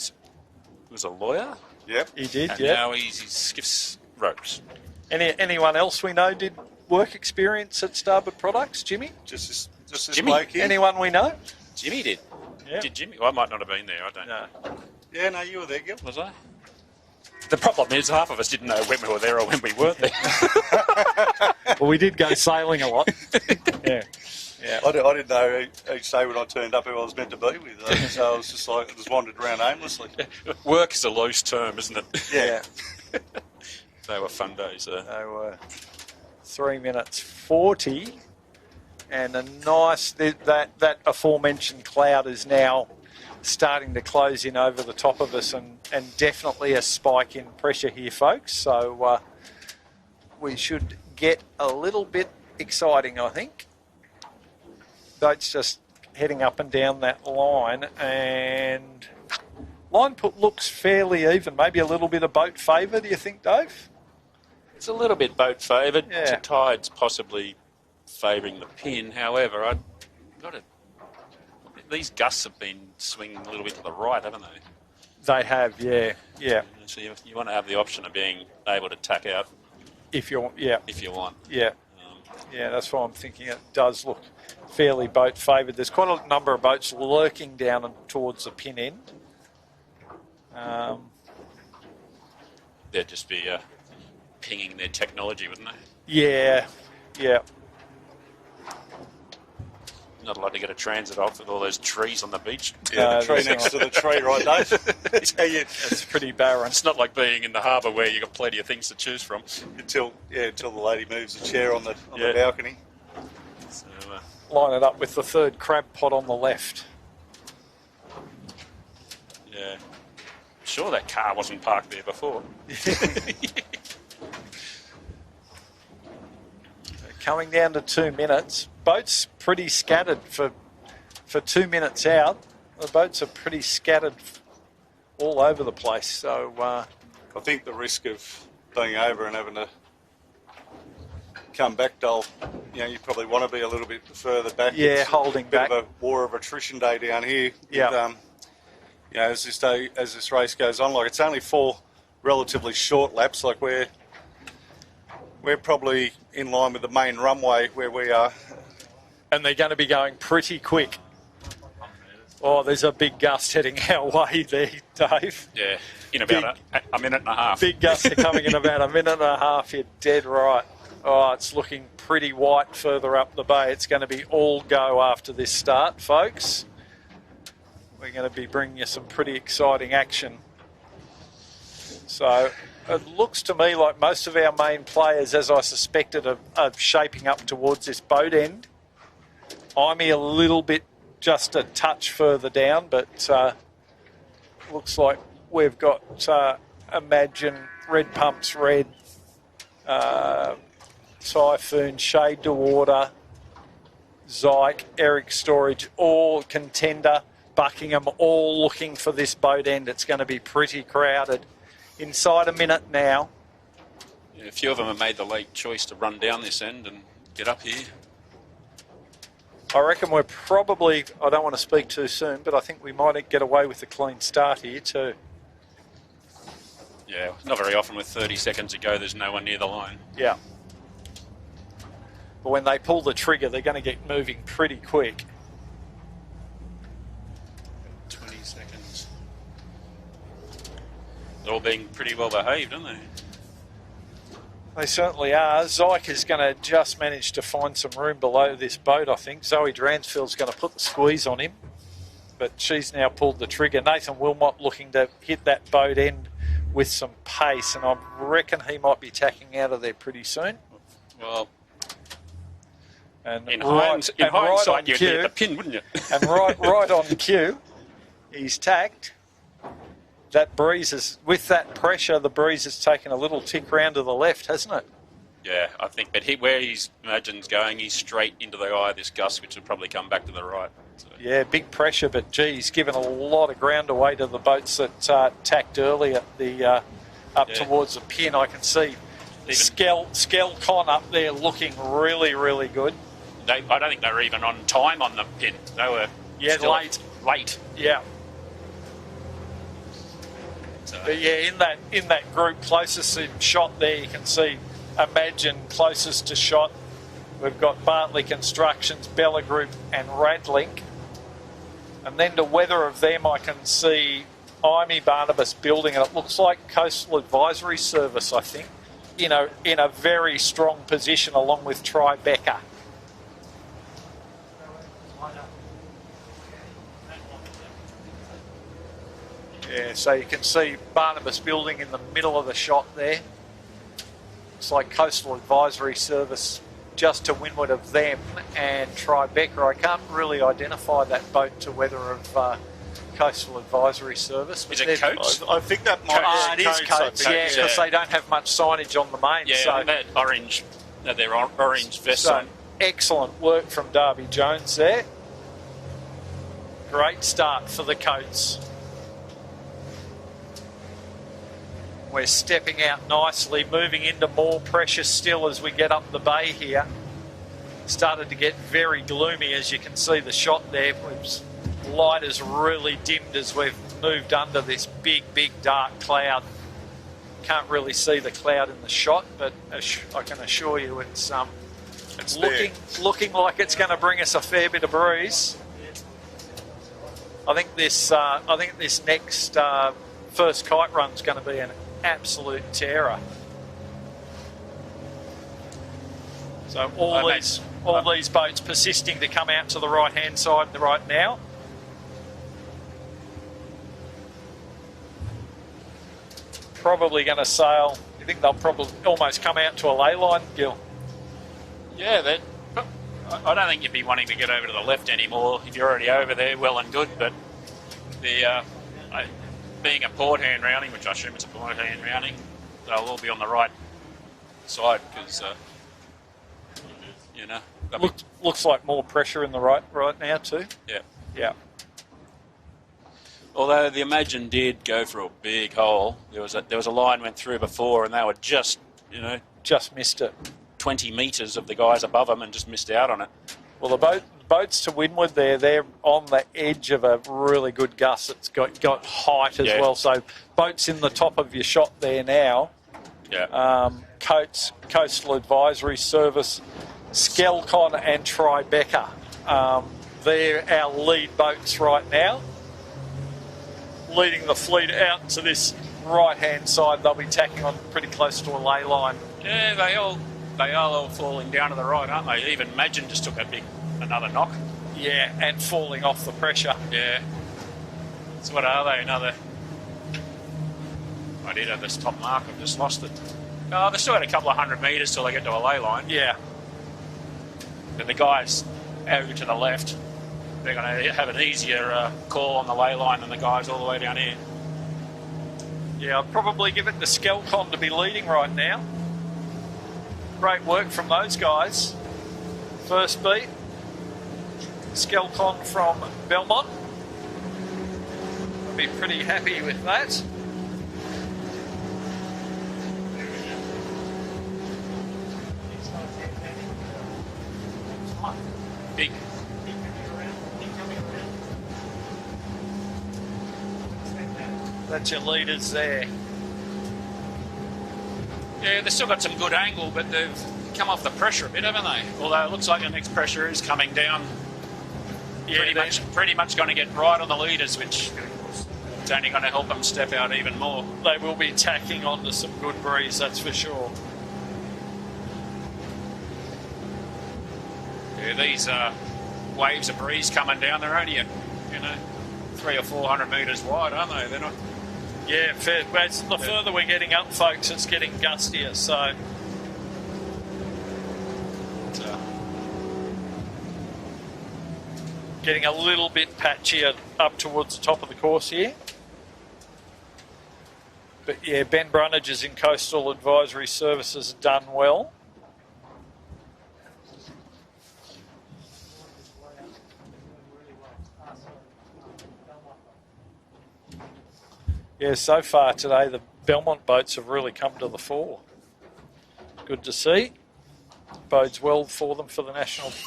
Speaker 3: was a lawyer.
Speaker 1: Yep.
Speaker 2: He did,
Speaker 3: And
Speaker 2: yeah.
Speaker 3: now he skiffs ropes.
Speaker 2: Anyone else we know did work experience at Starboard Products? Jimmy?
Speaker 1: Just this
Speaker 3: Jimmy?
Speaker 1: bloke here.
Speaker 2: Anyone we know?
Speaker 3: Jimmy did.
Speaker 2: Yeah.
Speaker 3: Did Jimmy? Well, I might not have been there. I don't know.
Speaker 2: No.
Speaker 1: Yeah, no, you were there, Gil.
Speaker 3: Was I? The problem is half of us didn't know when we were there or when we weren't there.
Speaker 2: Well, we did go sailing a lot. Yeah. Yeah.
Speaker 1: I didn't know each day when I turned up who I was meant to be with. So I was just like, I just wandered around aimlessly.
Speaker 3: Work is a loose term, isn't it?
Speaker 1: Yeah.
Speaker 3: They were fun days.
Speaker 2: So 3 minutes 40, and a nice that aforementioned cloud is now starting to close in over the top of us, and definitely a spike in pressure here, folks. So we should get a little bit exciting, I think. Boats just heading up and down that line, and line put looks fairly even. Maybe a little bit of boat favour, do you think, Dave?
Speaker 3: It's a little bit boat favoured.
Speaker 2: Yeah.
Speaker 3: Tide's possibly favouring the pin. However, these gusts have been swinging a little bit to the right, haven't they?
Speaker 2: They have, yeah.
Speaker 3: So you want to have the option of being able to tack out
Speaker 2: If you want, yeah.
Speaker 3: Yeah.
Speaker 2: Yeah, that's why I'm thinking it does look fairly boat favoured. There's quite a number of boats lurking down and towards the pin end.
Speaker 3: They'd just be pinging their technology, wouldn't they?
Speaker 2: Yeah.
Speaker 3: Not allowed to get a transit off with all those trees on the beach.
Speaker 1: Yeah, the tree
Speaker 2: that's
Speaker 1: next
Speaker 2: not.
Speaker 1: to the tree, right, Dave? That's how you...
Speaker 2: It's pretty barren.
Speaker 3: It's not like being in the harbour where you've got plenty of things to choose from.
Speaker 1: Until the lady moves the chair on the
Speaker 3: Yeah.
Speaker 1: balcony.
Speaker 3: So,
Speaker 2: Line it up with the third crab pot on the left.
Speaker 3: yeah. Sure that car wasn't parked there before.
Speaker 2: Coming down to 2 minutes. Boats pretty scattered for 2 minutes out. The boats are pretty scattered all over the place. So
Speaker 1: I think the risk of being over and having to come back, Dole, you probably want to be a little bit further back.
Speaker 2: yeah,
Speaker 1: It's
Speaker 2: holding
Speaker 1: a bit
Speaker 2: back.
Speaker 1: of a war of attrition day down here.
Speaker 2: Yeah.
Speaker 1: As this race goes on, like it's only 4 relatively short laps. Like we're probably in line with the main runway where we are.
Speaker 2: And they're going to be going pretty quick. Oh, there's a big gust heading our way there, Dave.
Speaker 3: Yeah, in about a minute and a half.
Speaker 2: Big gusts are coming in about a minute and a half. You're dead right. Oh, it's looking pretty white further up the bay. It's going to be all go after this start, folks. We're going to be bringing you some pretty exciting action. So it looks to me like most of our main players, as I suspected, are shaping up towards this boat end. I'm a little bit just a touch further down, but looks like we've got Imagine, Red Pumps Red, Typhoon, Shade to Water, Zyke, Eric Storage, all contender, Buckingham, all looking for this boat end. It's going to be pretty crowded. Inside a minute now.
Speaker 3: Yeah, a few of them have made the late choice to run down this end and get up here.
Speaker 2: I reckon we're probably, I don't want to speak too soon, but I think we might get away with a clean start here too.
Speaker 3: Yeah, not very often with 30 seconds to go, there's no one near the line.
Speaker 2: Yeah. But when they pull the trigger, they're going to get moving pretty quick.
Speaker 3: 20 seconds. They're all being pretty well behaved, aren't they?
Speaker 2: They certainly are. Zyke is going to just manage to find some room below this boat, I think. Zoe Dransfield's going to put the squeeze on him, but she's now pulled the trigger. Nathan Wilmot looking to hit that boat end with some pace, and I reckon he might be tacking out of there pretty soon.
Speaker 3: Well,
Speaker 2: and
Speaker 3: in
Speaker 2: hindsight,
Speaker 3: you'd hit the pin, wouldn't you?
Speaker 2: And right on cue, he's tacked. That breeze is, with that pressure, the breeze has taken a little tick round to the left, hasn't it?
Speaker 3: Yeah, I think, but where he's imagines going, he's straight into the eye of this gust, which will probably come back to the right. So.
Speaker 2: Yeah, big pressure, but gee, he's given a lot of ground away to the boats that tacked early at the towards the pin. I can see Skelcon up there looking really, really good.
Speaker 3: I don't think they were even on time on the pin. They were late.
Speaker 2: Yeah. But yeah, in that group closest in shot there, you can see Imagine closest to shot. We've got Bartley Constructions, Bella Group and Radlink. And then to weather of them, I can see Imey Barnabas Building, and it looks like Coastal Advisory Service, I think, in a very strong position along with Tribeca. Yeah, so you can see Barnabas Building in the middle of the shot there. It's like Coastal Advisory Service just to windward of them, and Tribeca. I can't really identify that boat to weather of Coastal Advisory Service.
Speaker 3: Is it Coates?
Speaker 1: I think that might
Speaker 2: be Coates. It is Coates, yeah, because they don't have much signage on the main.
Speaker 3: Yeah,
Speaker 2: so
Speaker 3: that orange, their orange vest on.
Speaker 2: Excellent work from Darby Jones there. Great start for the Coates. We're stepping out nicely, moving into more pressure still as we get up the bay here. Started to get very gloomy, as you can see the shot there. Light has really dimmed as we've moved under this big, big dark cloud. Can't really see the cloud in the shot, but I can assure you it's looking like it's going to bring us a fair bit of breeze. I think this next first kite run is going to be an absolute terror. So all these boats persisting to come out to the right hand side right now. Probably going to sail. You think they'll probably almost come out to a ley line, Gil?
Speaker 3: Yeah, I don't think you'd be wanting to get over to the left anymore. If you're already over there, well and good, but being a port hand rounding, which I assume it's a port hand rounding, they'll all be on the right side because,
Speaker 2: looks like more pressure in the right now too. Yeah.
Speaker 3: Although the Imagine did go for a big hole, there was a line went through before, and they were just
Speaker 2: missed it.
Speaker 3: 20 metres of the guys above them and just missed out on it.
Speaker 2: Well, the boats to windward there, they're on the edge of a really good gust. It's got height as well. So boats in the top of your shot there now.
Speaker 3: Yeah.
Speaker 2: Coastal Advisory Service, Skelcon and Tribeca. They're our lead boats right now. Leading the fleet out to this right-hand side. They'll be tacking on pretty close to a ley line.
Speaker 3: Yeah, they are all falling down to the right, aren't they? Even Imagine just took another knock.
Speaker 2: Yeah, and falling off the pressure.
Speaker 3: Yeah. So what are they? Another... I did have this top mark. I've just lost it. Oh, they've still got a couple of 100 metres till they get to a ley line.
Speaker 2: Yeah.
Speaker 3: But the guys over to the left, they're going to have an easier call on the ley line than the guys all the way down here.
Speaker 2: Yeah, I'd probably give it to Skelcon to be leading right now. Great work from those guys. First beat, Skelcon from Belmont. I'll be pretty happy with that.
Speaker 3: Big.
Speaker 2: That's your leaders there.
Speaker 3: Yeah, they've still got some good angle, but they've come off the pressure a bit, haven't they? Although it looks like the next pressure is coming down. Yeah, pretty much going to get right on the leaders, which is only going to help them step out even more.
Speaker 2: They will be tacking onto some good breeze, that's for sure.
Speaker 3: Yeah, these waves of breeze coming down, they're only, 300 or 400 metres wide, aren't they? They're not.
Speaker 2: Yeah, fair. The further we're getting up, folks, it's getting gustier, so. Getting a little bit patchier up towards the top of the course here. But yeah, Ben Brunnages in Coastal Advisory Services done well. Yeah, so far today the Belmont boats have really come to the fore. Good to see. Bodes well for them for the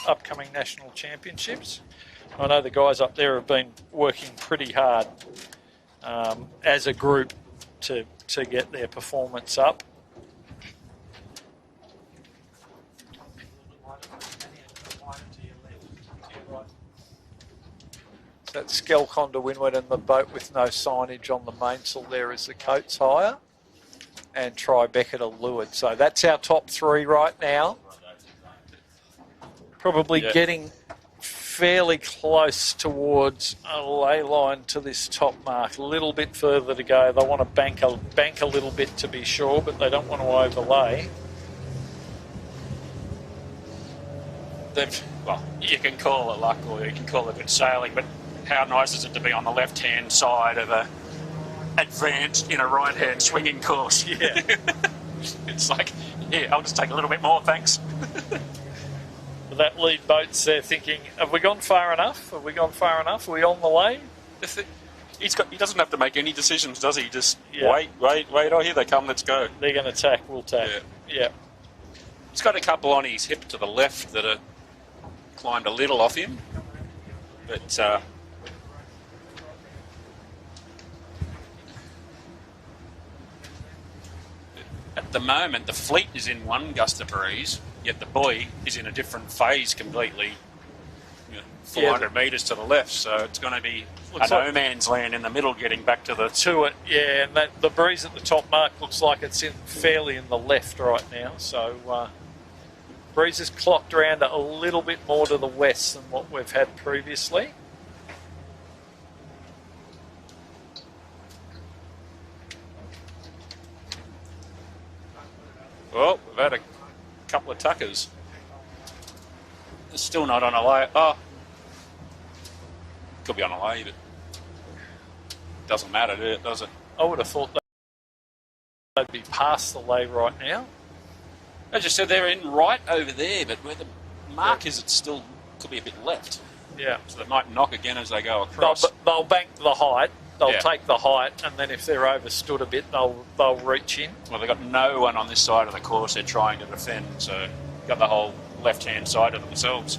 Speaker 2: upcoming national championships. I know the guys up there have been working pretty hard as a group to get their performance up. That's Skelcon to windward, and the boat with no signage on the mainsail there is the Coates Hire, and Tribeca to leeward. So that's our top three right now. Probably getting fairly close towards a ley line to this top mark. A little bit further to go. They want to bank a little bit to be sure, but they don't want to overlay.
Speaker 3: Well, you can call it luck or you can call it good sailing, but how nice is it to be on the left-hand side of a advanced in a right-hand swinging course?
Speaker 2: Yeah.
Speaker 3: It's like, yeah, I'll just take a little bit more, thanks.
Speaker 2: That lead boat's there thinking, have we gone far enough? Have we gone far enough? Are we on the way?
Speaker 3: He doesn't have to make any decisions, does he? Just wait. Oh, here they come, let's go.
Speaker 2: They're going to tack, we'll tack. Yeah.
Speaker 3: He's got a couple on his hip to the left that are climbed a little off him. But at the moment, the fleet is in one gust of breeze, yet the buoy is in a different phase completely, 400 metres to the left. So it's going to be a no man's land in the middle getting back to it.
Speaker 2: Yeah, and the breeze at the top mark looks like it's fairly in the left right now. So breeze is clocked around a little bit more to the west than what we've had previously.
Speaker 3: Well, we've had a couple of tuckers. It's still not on a lay. Oh, could be on a lay, but doesn't matter, does it?
Speaker 2: I would have thought they'd be past the lay right now.
Speaker 3: As you said, they're in right over there, but where the mark is, it still could be a bit left.
Speaker 2: Yeah.
Speaker 3: So they might knock again as they go across.
Speaker 2: They'll bank the height. They'll take the height, and then if they're overstood a bit, they'll reach in.
Speaker 3: Well, they've got no one on this side of the course they're trying to defend, so got the whole left-hand side of themselves.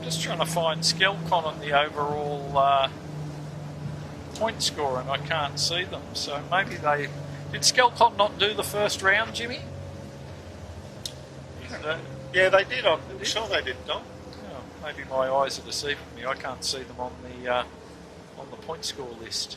Speaker 2: Just trying to find Skelcon on the overall point score, and I can't see them. So maybe did Skelcon not do the first round, Jimmy?
Speaker 1: Yeah, they did. I'm sure they did, Dom.
Speaker 2: Oh, maybe my eyes are deceiving me. I can't see them on the point score list.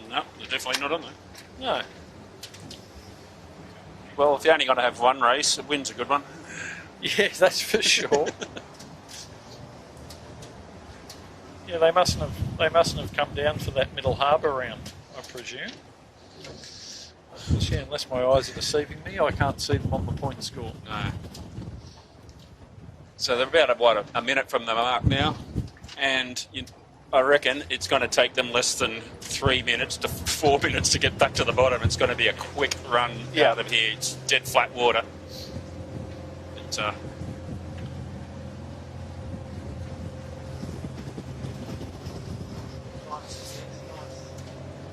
Speaker 3: No, they're definitely not on there.
Speaker 2: No.
Speaker 3: Well, if you're only going to have one race, a win's a good one.
Speaker 2: Yeah, that's for sure. Yeah, they mustn't have come down for that Middle Harbour round, I presume. Yeah, unless my eyes are deceiving me, I can't see them on the point score.
Speaker 3: No. So they're about a minute from the mark now, and I reckon it's going to take them less than 3 minutes to 4 minutes to get back to the bottom. It's going to be a quick run out of here. It's dead flat water.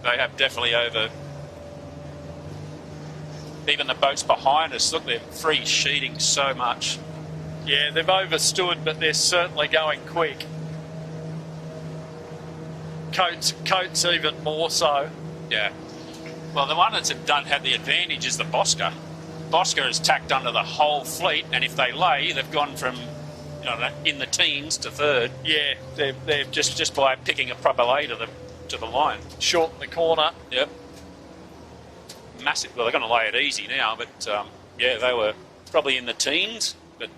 Speaker 3: They have definitely over. Even the boats behind us, look, they're free sheeting so much.
Speaker 2: Yeah, they've overstood, but they're certainly going quick. Coats even more so.
Speaker 3: Yeah. Well, the one that's had the advantage is the Bosca. Bosca has tacked under the whole fleet, and if they lay, they've gone from in the teens to third.
Speaker 2: Yeah, they've
Speaker 3: just by picking a proper lay to the line.
Speaker 2: Shorten the corner.
Speaker 3: Yep. Massive. Well, they're going to lay it easy now, but yeah, they were probably in the teens, but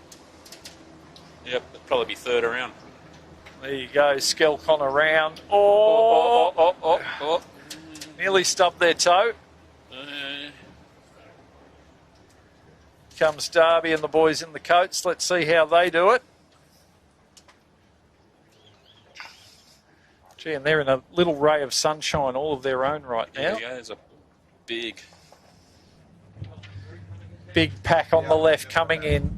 Speaker 3: yep, it'll probably be third around.
Speaker 2: There you go, Skelcon around. Nearly stubbed their toe. Comes Darby and the boys in the coats. Let's see how they do it. Gee, and they're in a little ray of sunshine all of their own right now.
Speaker 3: Yeah, there's a big
Speaker 2: pack on the left coming in.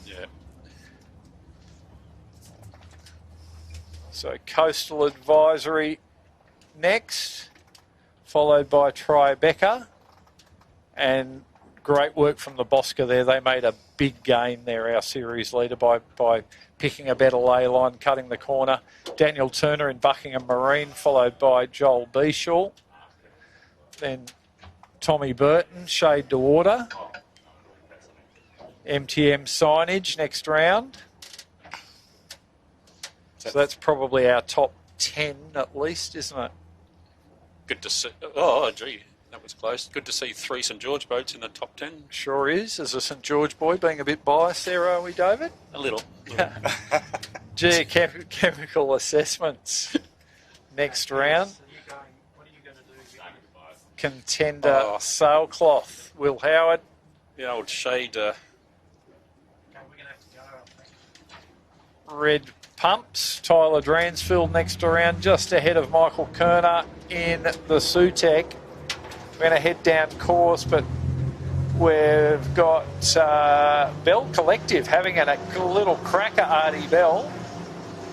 Speaker 3: Yeah.
Speaker 2: So Coastal Advisory next, followed by Tribeca, and great work from the Bosca there. They made a big gain there, our series leader, by picking a better lay line, cutting the corner. Daniel Turner in Buckingham Marine, followed by Joel Beeshaw. Then Tommy Burton, Shade to Water. MTM Signage next round. So that's probably our top 10 at least, isn't it?
Speaker 3: Good to see. Oh, gee, that was close. Good to see 3 St George boats in the top 10.
Speaker 2: Sure is. As a St George boy, being a bit biased there, are we, David?
Speaker 3: A little.
Speaker 2: Geochemical assessments next round. Contender Sailcloth, Will Howard.
Speaker 3: The old Shade.
Speaker 2: Red Pumps, Tyler Dransfield next around, just ahead of Michael Kerner in the Sutec. We're going to head down course, but we've got Bell Collective having a little cracker, Artie Bell,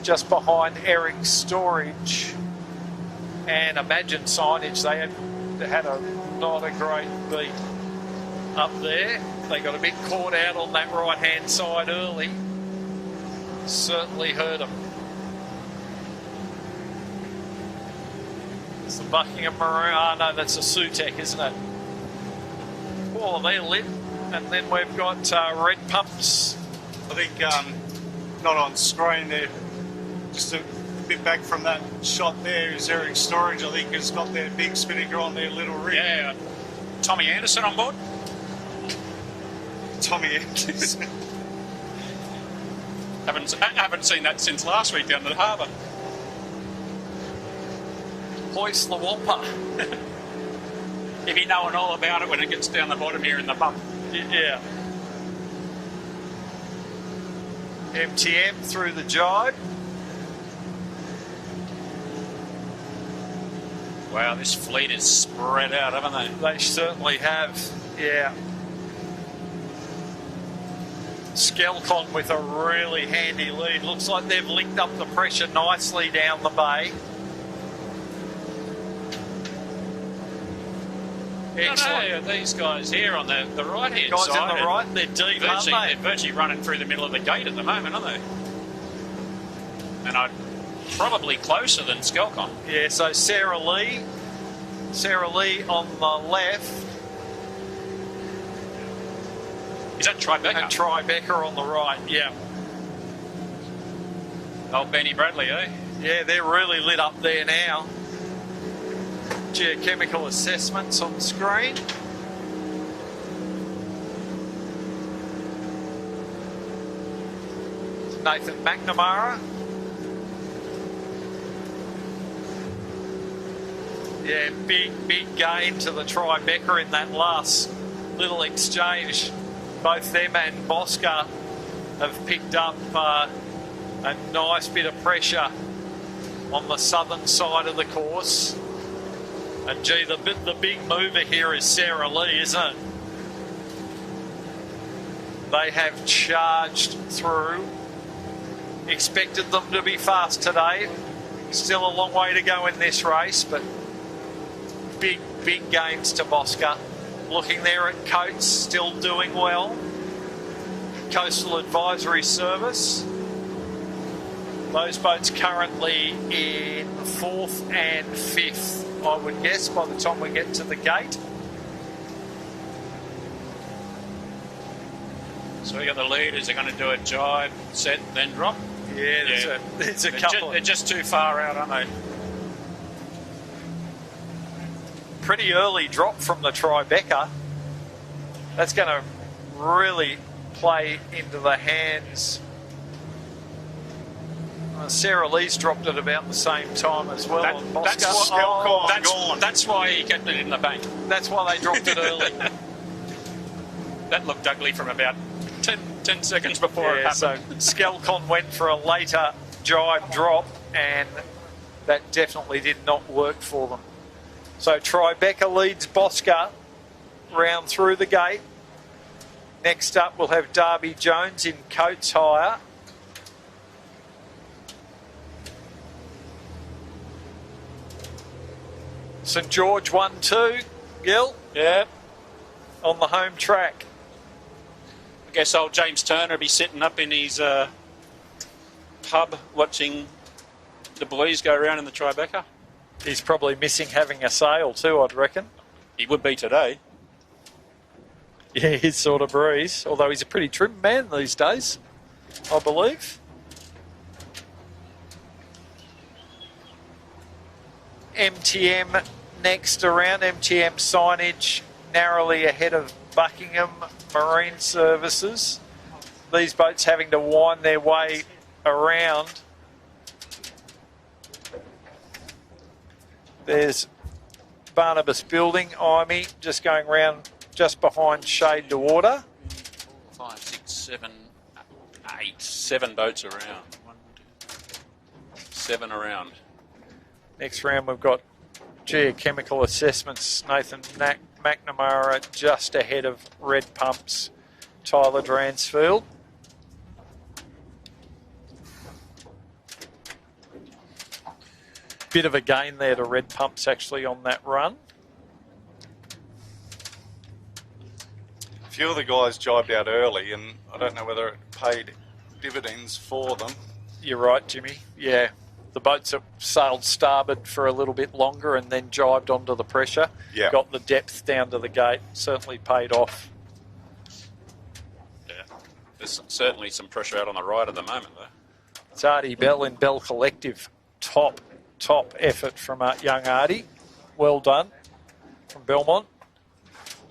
Speaker 2: just behind Eric's Storage and Imagine Signage. They had not a great beat up there. They got a bit caught out on that right-hand side early. Certainly hurt them. It's the Buckingham Marine. Oh, no, that's a Sutec, isn't it? Oh, they're lit. And then we've got Red Pumps.
Speaker 1: I think not on screen there. Just a bit back from that shot there is Eric Storage. I think has got their big spinnaker on their little rig.
Speaker 3: Yeah. Tommy Anderson on board.
Speaker 1: Tommy Anderson.
Speaker 3: Haven't seen that since last week down the harbour.
Speaker 2: Hoist the Wampa.
Speaker 3: If you knowing all about it when it gets down the bottom here in the bump.
Speaker 2: Yeah. MTM through the jibe.
Speaker 3: Wow, this fleet is spread out, haven't they?
Speaker 2: They certainly have, yeah. Skelcon with a really handy lead. Looks like they've linked up the pressure nicely down the bay. Excellent.
Speaker 3: No, these guys here on the right-hand
Speaker 2: Guys
Speaker 3: side.
Speaker 2: on the right, they're deep, aren't they?
Speaker 3: They're virtually running through the middle of the gate at the moment, aren't they? And I'm probably closer than Skelcon.
Speaker 2: Yeah, so Sarah Lee on the left.
Speaker 3: Is that Tribeca?
Speaker 2: And Tribeca on the right, yeah.
Speaker 3: Old Benny Bradley, eh?
Speaker 2: Yeah, they're really lit up there now. Geochemical assessments on the screen. Nathan McNamara. Yeah, big gain to the Tribeca in that last little exchange. Both them and Bosca have picked up A nice bit of pressure on the southern side of the course. And gee, the big mover here is Sarah Lee, isn't it? They have charged through. Expected them to be fast today. Still a long way to go in this race, but big gains to Bosca. Looking there at Coates, still doing well. Coastal Advisory Service. Those boats currently in 4th and 5th, I would guess, by the time we get to the gate.
Speaker 3: So we got the leaders. They're going to do a jibe, set, then drop.
Speaker 2: Yeah, there's a couple.
Speaker 3: They're just too far out, aren't they?
Speaker 2: Pretty early drop from the Tribeca. That's going to really play into the hands. Sarah Lee's dropped at about the same time as well.
Speaker 3: That's why he kept it in the bank.
Speaker 2: That's why they dropped it early.
Speaker 3: That looked ugly from about 10 seconds before it happened.
Speaker 2: So Skelcon went for a later jibe drop, and that definitely did not work for them. So Tribeca leads Bosca round through the gate. Next up, we'll have Darby Jones in Coates hire. St George 1-2, Gil.
Speaker 3: Yeah.
Speaker 2: On the home track.
Speaker 3: I guess old James Turner will be sitting up in his pub watching the boys go around in the Tribeca.
Speaker 2: He's probably missing having a sail too, I'd reckon.
Speaker 3: He would be today.
Speaker 2: Yeah, his sort of breeze. Although he's a pretty trim man these days, I believe. MTM next around. MTM signage narrowly ahead of Buckingham Marine Services. These boats having to wind their way around. There's Barnabas Building, IME, just going round just behind Shade to Water.
Speaker 3: 5, 6, 7, 8. 7 boats around. 1, 2, 7 around.
Speaker 2: Next round we've got Geochemical Assessments, Nathan McNamara just ahead of Red Pumps, Tyler Dransfield. Bit of a gain there to Red Pumps actually on that run.
Speaker 1: A few of the guys jibed out early, and I don't know whether it paid dividends for them.
Speaker 2: You're right, Jimmy. Yeah. The boats have sailed starboard for a little bit longer and then jibed onto the pressure.
Speaker 1: Yeah.
Speaker 2: Got the depth down to the gate. Certainly paid off.
Speaker 3: Yeah. There's certainly some pressure out on the right at the moment, though.
Speaker 2: It's Artie Bell in Bell Collective. Top effort from young Artie. Well done from Belmont.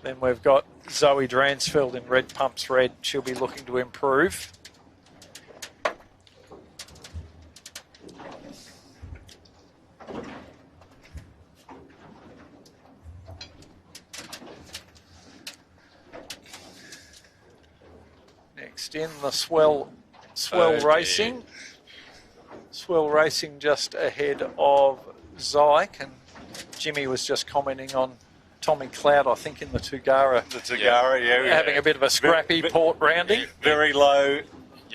Speaker 2: Then we've got Zoe Dransfield in Red Pumps Red. She'll be looking to improve. Next in the Swell Racing.
Speaker 3: Dear.
Speaker 2: Swell Racing just ahead of Zyke, and Jimmy was just commenting on Tommy Cloud, I think, in the Tugara.
Speaker 1: The Tugara, yeah.
Speaker 2: Having a bit of a scrappy port rounding.
Speaker 1: Very low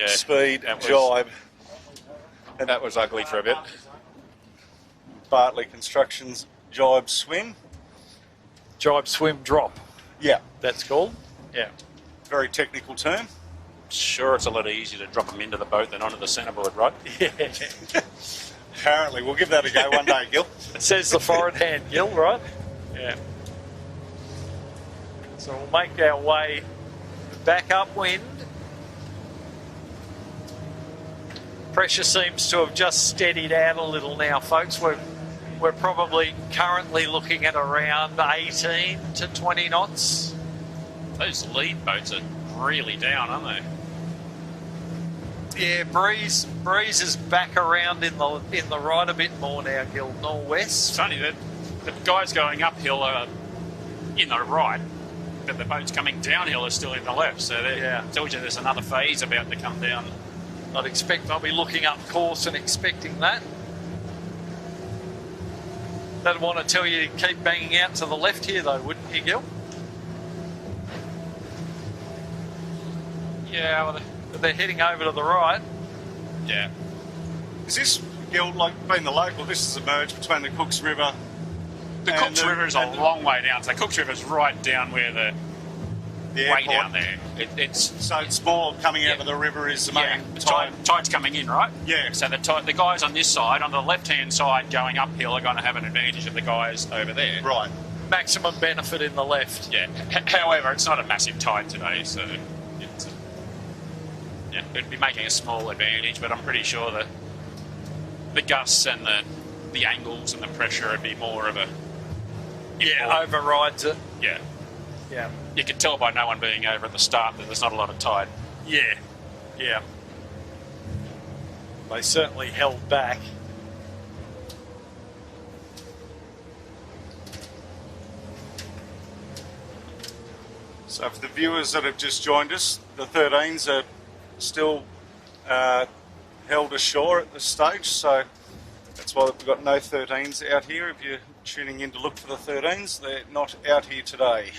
Speaker 1: speed jibe.
Speaker 3: And that was ugly for a bit.
Speaker 1: Bartley Constructions jibe swim.
Speaker 2: Jibe swim drop,
Speaker 1: Yeah,
Speaker 2: that's called. Yeah.
Speaker 1: very technical term.
Speaker 3: Sure, it's a lot easier to drop them into the boat than onto the centreboard, right?
Speaker 2: Yeah.
Speaker 1: Apparently, we'll give that a go one day, Gil.
Speaker 2: Says the foreign hand, Gil, right? Yeah. So we'll make our way back upwind. Pressure seems to have just steadied out a little now, folks. We're probably currently looking at around 18 to 20 knots.
Speaker 3: Those lead boats are really down, aren't they?
Speaker 2: Yeah, breeze is back around in the right a bit more now, Gil, northwest.
Speaker 3: It's funny that the guys going uphill are in the right, but the boats coming downhill are still in the left. So that tells you there's another phase about to come down.
Speaker 2: I'd expect they'll be looking up course and expecting that. They'd want to tell you to keep banging out to the left here though, wouldn't you, Gil? Yeah, well, they're heading over to the right.
Speaker 1: Yeah. Is this, Gil, like being the local, this is a merge between the Cooks River?
Speaker 3: The Cooks River is a long way down. So Cooks River is right down where the way
Speaker 1: airport.
Speaker 3: down there.
Speaker 1: So it's more coming out of the river is the main
Speaker 3: tide's coming in, right?
Speaker 1: Yeah.
Speaker 3: So the guys on this side, on the left-hand side going uphill, are going to have an advantage of the guys over there.
Speaker 1: Right.
Speaker 2: Maximum benefit in the left.
Speaker 3: Yeah. However, it's not a massive tide today, so it'd be making a small advantage, but I'm pretty sure the gusts and the angles and the pressure would be more of a...
Speaker 2: overrides it.
Speaker 3: Yeah.
Speaker 2: Yeah.
Speaker 3: You can tell by no one being over at the start that there's not a lot of tide.
Speaker 2: Yeah. Yeah. They certainly held back.
Speaker 1: So for the viewers that have just joined us, the 13s are still held ashore at this stage, so that's why we've got no 13s out here. If you're tuning in to look for the 13s, they're not out here today.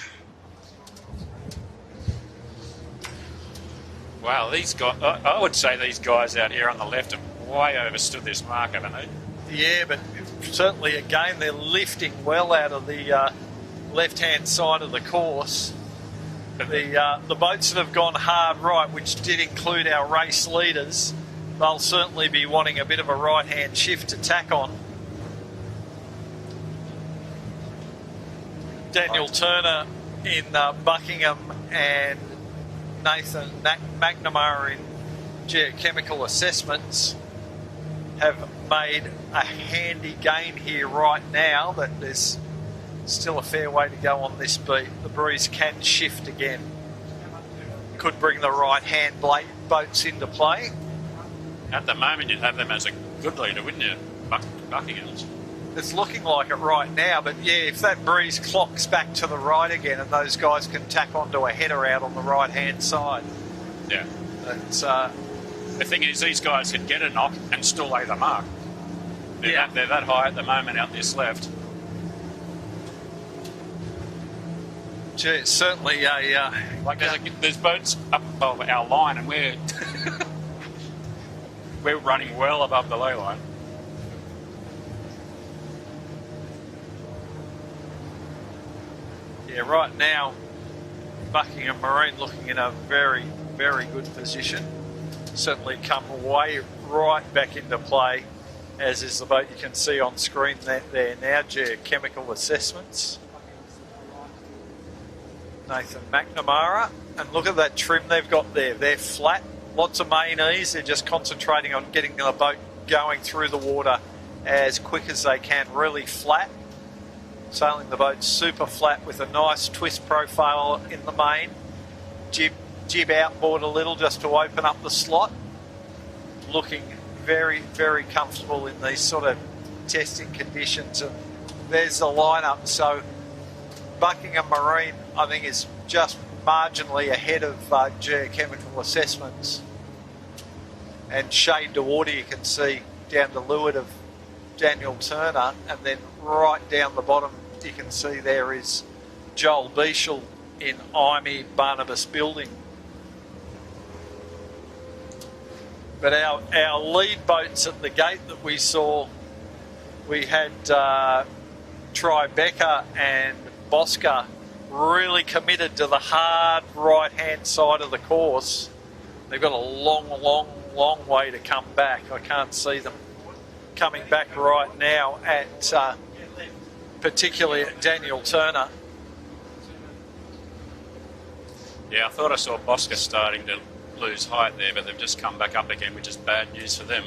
Speaker 3: Wow, these guys, I would say these guys out here on the left have way overstood this mark, haven't they?
Speaker 2: Yeah, but certainly again they're lifting well out of the left-hand side of the course. The boats that have gone hard right, which did include our race leaders, they'll certainly be wanting a bit of a right-hand shift to tack on. Daniel Turner in Buckingham and Nathan McNamara in geochemical assessments have made a handy gain here right now, that there's still a fair way to go on this beat. The breeze can shift again. Could bring the right-hand boats into play.
Speaker 3: At the moment, you'd have them as a good leader, wouldn't you? Buckingham's.
Speaker 2: It's looking like it right now, but yeah, if that breeze clocks back to the right again and those guys can tack onto a header out on the right-hand side.
Speaker 3: Yeah.
Speaker 2: It's,
Speaker 3: the thing is, these guys can get a knock and still lay the mark. They're that high at the moment out this left.
Speaker 2: Gee, it's certainly a...
Speaker 3: there's boats up above our line and we're we're running well above the low line.
Speaker 2: Yeah, right now, Buckingham Marine looking in a very, very good position. Certainly come way right back into play, as is the boat you can see on screen there now, geochemical assessments. Nathan McNamara, and look at that trim they've got there. They're flat, lots of main ease. They're just concentrating on getting the boat going through the water as quick as they can, really flat. Sailing the boat super flat with a nice twist profile in the main. Jib outboard a little just to open up the slot. Looking very, very comfortable in these sort of testing conditions. And there's the lineup. So Buckingham Marine, I think, is just marginally ahead of geochemical assessments. And shade to water, you can see down the leeward of Daniel Turner, and then right down the bottom you can see there is Joel Beechel in Imey Barnabas Building. But our lead boats at the gate that we saw, we had Tribeca and Bosca really committed to the hard right-hand side of the course. They've got a long, long, long way to come back. I can't see them coming back right now at particularly at Daniel Turner.
Speaker 3: Yeah, I thought I saw Bosca starting to lose height there, but they've just come back up again, which is bad news for them.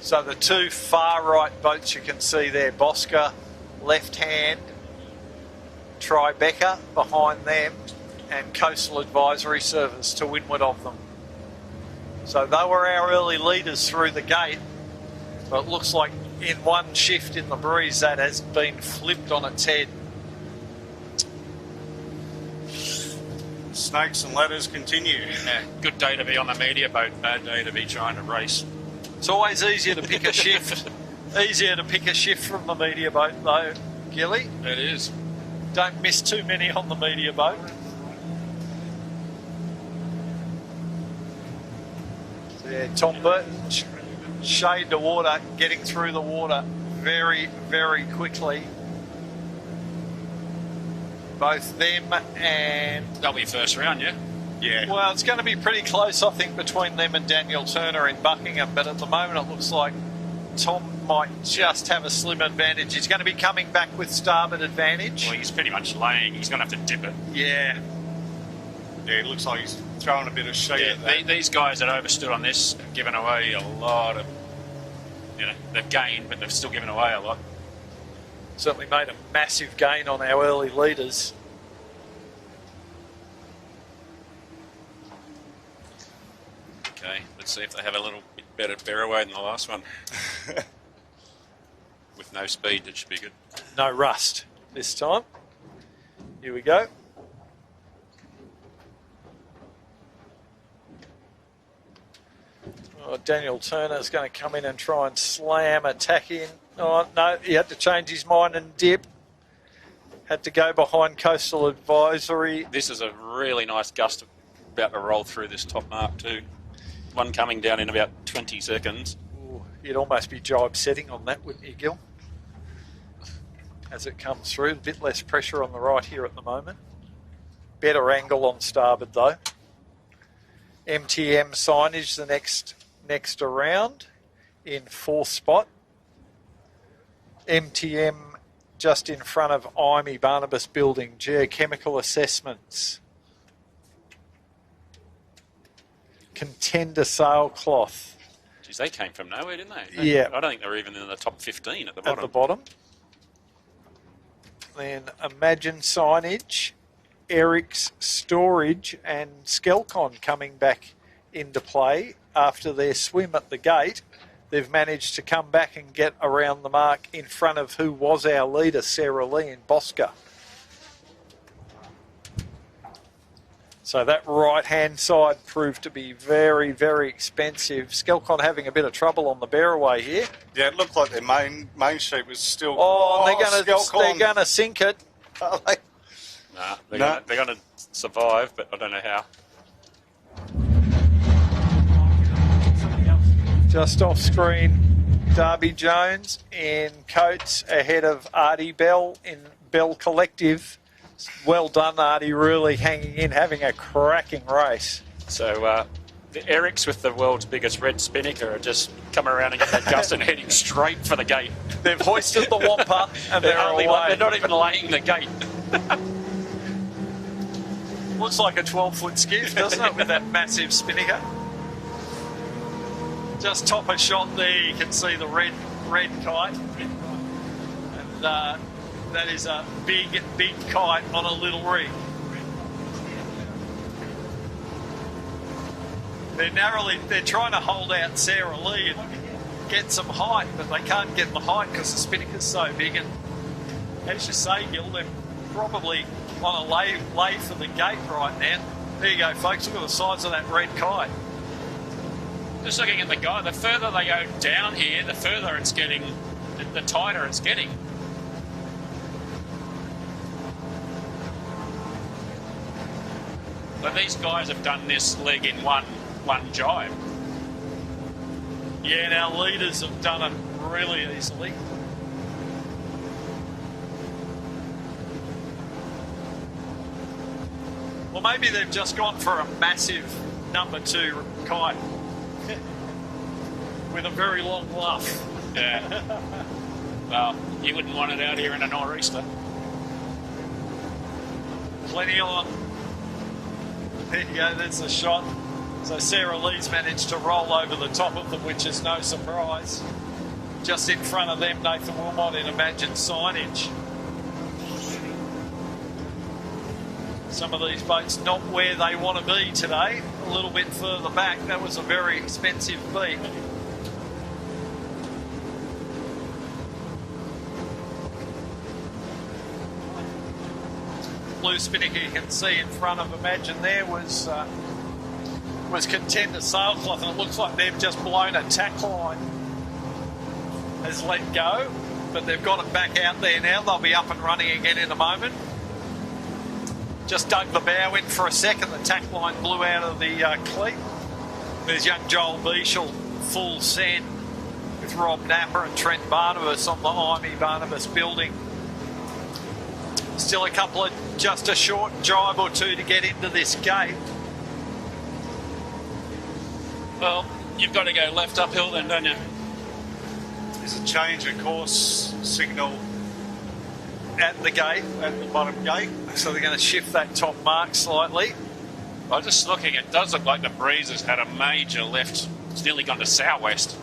Speaker 2: So the two far right boats you can see there, Bosca left hand, Tribeca behind them, and Coastal Advisory Service to windward of them. So they were our early leaders through the gate, but it looks like in one shift in the breeze that has been flipped on its head.
Speaker 1: snakes and ladders continue.
Speaker 3: Yeah, good day to be on the media boat, bad day to be trying to race.
Speaker 2: It's always easier to pick a shift. Easier to pick a shift from the media boat though, Gilly.
Speaker 3: It is.
Speaker 2: Don't miss too many on the media boat. So yeah, Tom Burton shade the water, getting through the water very, very quickly. Both them and...
Speaker 3: They'll be first round, yeah?
Speaker 1: Yeah.
Speaker 2: Well, it's going to be pretty close, I think, between them and Daniel Turner in Buckingham, but at the moment it looks like Tom might just have a slim advantage. He's going to be coming back with starboard advantage.
Speaker 3: Well, he's pretty much laying. He's going to have to dip it.
Speaker 2: Yeah.
Speaker 1: Yeah, it looks like he's throwing a bit of shade at that.
Speaker 3: These guys that overstood on this have given away a lot of... You know, they've gained, but they've still given away a lot.
Speaker 2: Certainly made a massive gain on our early leaders.
Speaker 3: Okay, let's see if they have a little bit better fairway than the last one. With no speed, it should be good.
Speaker 2: No rust this time. Here we go. Oh, Daniel Turner's going to come in and try and slam, attack in. Oh, no, he had to change his mind and dip. Had to go behind Coastal Advisory.
Speaker 3: This is a really nice gust about to roll through this top mark too. One coming down in about 20 seconds.
Speaker 2: Ooh, you'd almost be jibe setting on that, wouldn't you, Gil? As it comes through, a bit less pressure on the right here at the moment. Better angle on starboard though. MTM signage the next around in fourth spot. MTM just in front of IME Barnabas Building, geochemical assessments. Contender sailcloth.
Speaker 3: Geez, they came from nowhere, didn't they?
Speaker 2: Yeah.
Speaker 3: I don't think they were even in the top 15 at the bottom.
Speaker 2: At the bottom. Then Imagine signage, Eric's storage and Skelcon coming back into play after their swim at the gate. They've managed to come back and get around the mark in front of who was our leader, Sarah Lee in Bosca. So that right-hand side proved to be very, very expensive. Skelcon having a bit of trouble on the bearaway here.
Speaker 1: Yeah, it looked like their main sheet was still...
Speaker 2: Oh, they're going to sink it.
Speaker 1: Are they?
Speaker 3: Nah, they're going to survive, but I don't know how.
Speaker 2: Just off screen, Darby Jones in Coates ahead of Artie Bell in Bell Collective. Well done, Artie, really hanging in, having a cracking race.
Speaker 3: So the Erics with the world's biggest red spinnaker are just coming around and getting that gust and heading straight for the gate.
Speaker 2: They've hoisted the wampa and they're away.
Speaker 3: They're not even laying the gate.
Speaker 2: Looks like a 12-foot skiff, doesn't it, with that massive spinnaker? Just top a shot there, you can see the red kite. And that is a big kite on a little rig. They're trying to hold out Sarah Lee and get some height, but they can't get the height because the spinnaker's so big. And as you say, Gil, they're probably on a lay for the gate right now. There you go, folks. Look at the size of that red kite.
Speaker 3: Just looking at the guy, the further they go down here, the further it's getting, the tighter it's getting. But these guys have done this leg in one jibe.
Speaker 2: Yeah, and our leaders have done it really easily. Well, maybe they've just gone for a massive number 2 kite with a very long bluff.
Speaker 3: Yeah. Well, you wouldn't want it out here in a nor'easter.
Speaker 2: Plenty on. There you go, that's the shot. So Sarah Lee's managed to roll over the top of them, which is no surprise. Just in front of them, Nathan Wilmot in Imagine signage. Some of these boats not where they want to be today, a little bit further back. That was a very expensive beat. blue spinnaker you can see in front of Imagine there was Contender Sailcloth, and it looks like they've just blown a tack line. Has let go, but they've got it back out there now. They'll be up and running again in a moment. Just dug the bow in for a second. The tack line blew out of the cleat. There's young Joel Beechel, full send, with Rob Napper and Trent Barnabas on the Imey Barnabas building. Still a couple of, just a short jibe or two to get into this gate.
Speaker 3: Well, you've got to go left uphill then, don't you?
Speaker 1: There's a change of course signal
Speaker 2: At the gate,
Speaker 1: at the bottom gate.
Speaker 2: so they're going to shift that top mark slightly.
Speaker 3: I'm just looking, it does look like the breeze has had a major lift. It's nearly gone to southwest.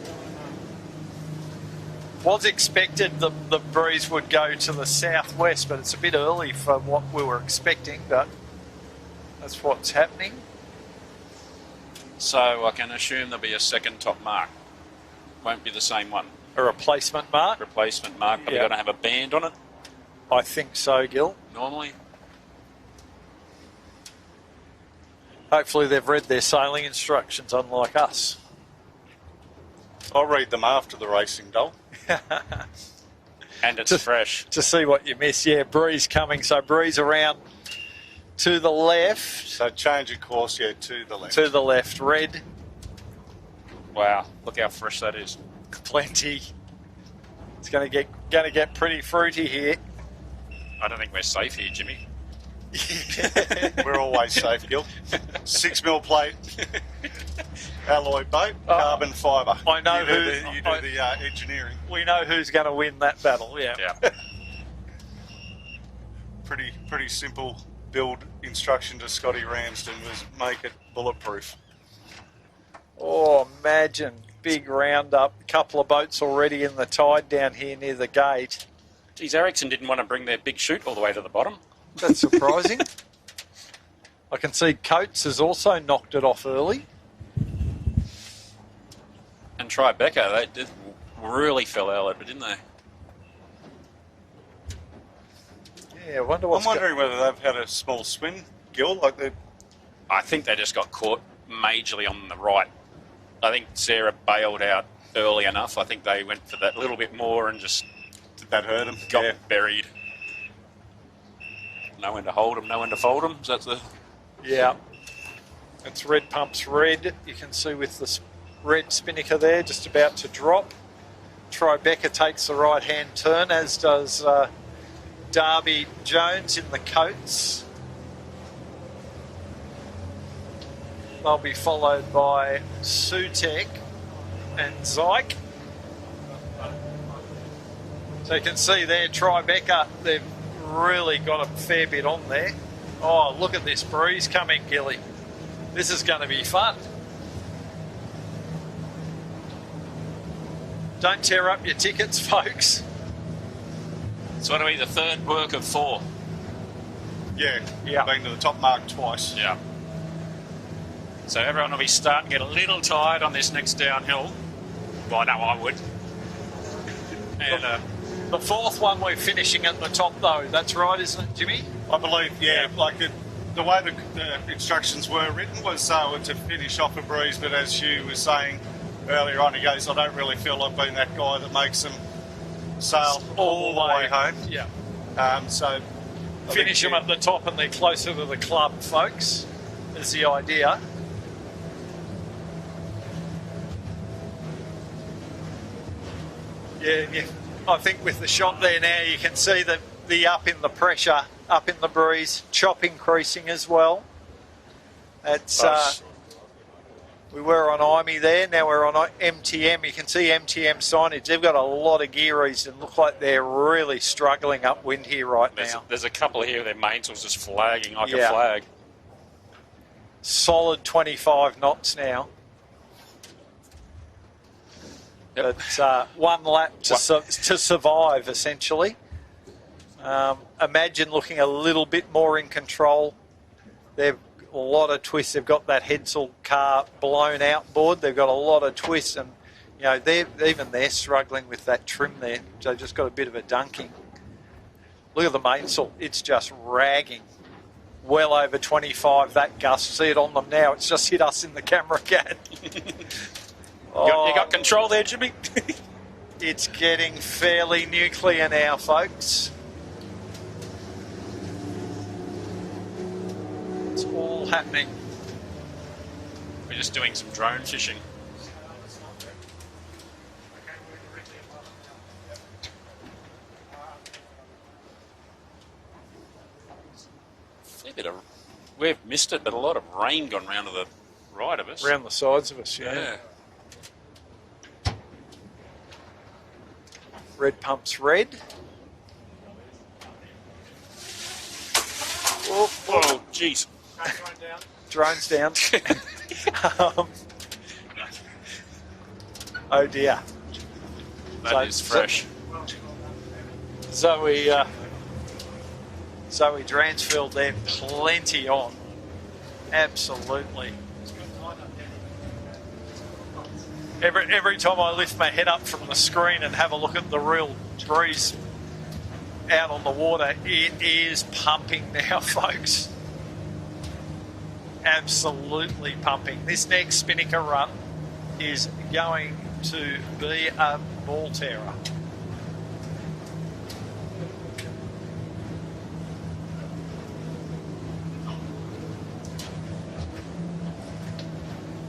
Speaker 2: Was expected the breeze would go to the southwest, but it's a bit early for what we were expecting, but that's what's happening.
Speaker 3: So I can assume there'll be a second top mark. Won't be the same one.
Speaker 2: A replacement mark?
Speaker 3: Replacement mark, probably
Speaker 2: Yeah.
Speaker 3: going to have a band on it,
Speaker 2: I think so, Gil.
Speaker 3: normally.
Speaker 2: Hopefully they've read their sailing instructions, unlike us.
Speaker 1: I'll read them after the racing, Dole.
Speaker 3: And it's fresh.
Speaker 2: To see what you miss. Yeah, breeze coming, so breeze around to the left.
Speaker 1: So change of course, yeah, to the left.
Speaker 2: To the left, red,
Speaker 3: Wow, look how fresh that is.
Speaker 2: plenty. It's going to get pretty fruity here.
Speaker 3: I don't think we're safe here, Jimmy.
Speaker 1: We're always safe, Gil. 6mm plate, alloy boat, carbon fibre.
Speaker 2: I know
Speaker 1: you do
Speaker 2: who-
Speaker 1: the engineering.
Speaker 2: We know who's going to win that battle. Yeah.
Speaker 3: Yeah.
Speaker 1: Pretty simple build instruction to Scotty Ramsden was make it bulletproof.
Speaker 2: Oh, imagine big roundup. A couple of boats already in the tide down here near the gate.
Speaker 3: Geez, Ericsson didn't want to bring their big chute all the way to the bottom.
Speaker 2: That's surprising. I can see Coates has also knocked it off early.
Speaker 3: And Tribeca, they did really fell out, didn't they?
Speaker 2: Yeah, I wonder
Speaker 1: I'm
Speaker 2: what's
Speaker 1: wondering whether they've had a small swing, Gil, like they.
Speaker 3: I think they just got caught majorly on the right. I think Sarah bailed out early enough. I think they went for that little bit more and just
Speaker 1: Did that hurt them?
Speaker 3: got buried. Know when to hold them, know when to fold them. Is that the...
Speaker 2: Yeah. It's red pumps red. You can see with the red spinnaker there just about to drop. Tribeca takes the right-hand turn, as does Darby Jones in the Coates. They'll be followed by Sutek and Zyke. So you can see there, Tribeca, they've really got a fair bit on there. Oh, look at this breeze coming, Gilly. This is going to be fun. Don't tear up your tickets, folks.
Speaker 3: So it'll be the third work of 4.
Speaker 1: Yeah,
Speaker 2: Yeah.
Speaker 1: been to the top mark twice.
Speaker 3: Yeah. So everyone will be starting to get a little tired on this next downhill. Well, I know I would. And
Speaker 2: The fourth one we're finishing at the top, though. That's right, isn't it, Jimmy?
Speaker 1: I believe, yeah, like the way the instructions were written was to finish off a breeze, but as Hugh was saying earlier on, he goes, I don't really feel like being that guy that makes them sail all the way home.
Speaker 2: Yeah.
Speaker 1: So
Speaker 2: Finish them at the top and they're closer to the club, folks, is the idea. Yeah, I think with the shot there now, you can see that the up in the pressure, up in the breeze, chop increasing as well. It's we were on Imey there, now we're on MTM. You can see MTM signage. They've got a lot of gearies and look like they're really struggling upwind here right now.
Speaker 3: there's a couple here, their mainsail's just flagging like
Speaker 2: Yeah.
Speaker 3: a flag.
Speaker 2: Solid 25 knots now.
Speaker 3: Yep.
Speaker 2: But one lap to survive, essentially. Imagine looking a little bit more in control. They've a lot of twists. They've got that Hedsel car blown outboard. They've got a lot of twists, and you know they're struggling with that trim there. They've just got a bit of a dunking. Look at the mainsail; it's just ragging. well over 25, that gust. See it on them now. It's just hit us in the camera, Cat.
Speaker 3: You got control there, Jimmy?
Speaker 2: It's getting fairly nuclear now, folks. It's all happening.
Speaker 3: We're just doing some drone fishing. We've missed it, but a lot of rain gone round to the right of us.
Speaker 2: Around the sides of us, yeah. Red pump's red.
Speaker 3: Oh, jeez.
Speaker 2: Drone's down. Oh dear.
Speaker 3: That is fresh.
Speaker 2: Zoe Dransfield there, plenty on. Absolutely. Every time I lift my head up from the screen and have a look at the real breeze out on the water, it is pumping now, folks. Absolutely pumping. This next Spinnaker run is going to be a ball terror.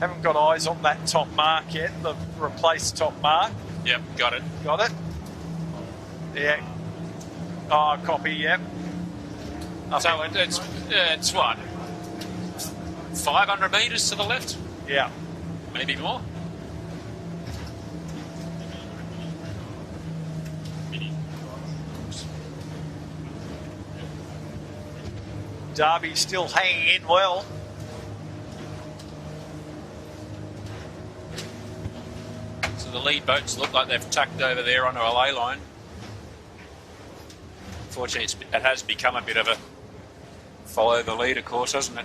Speaker 2: Haven't got eyes on that top mark yet, the replaced top mark.
Speaker 3: Yep, got it.
Speaker 2: Got it? Yeah. Oh, copy, yep.
Speaker 3: So it's what? 500 metres to the left?
Speaker 2: Yeah.
Speaker 3: Maybe more?
Speaker 2: Derby still hanging in well.
Speaker 3: So the lead boats look like they've tucked over there onto a ley line. Unfortunately, it has become a bit of a follow the leader course, hasn't it?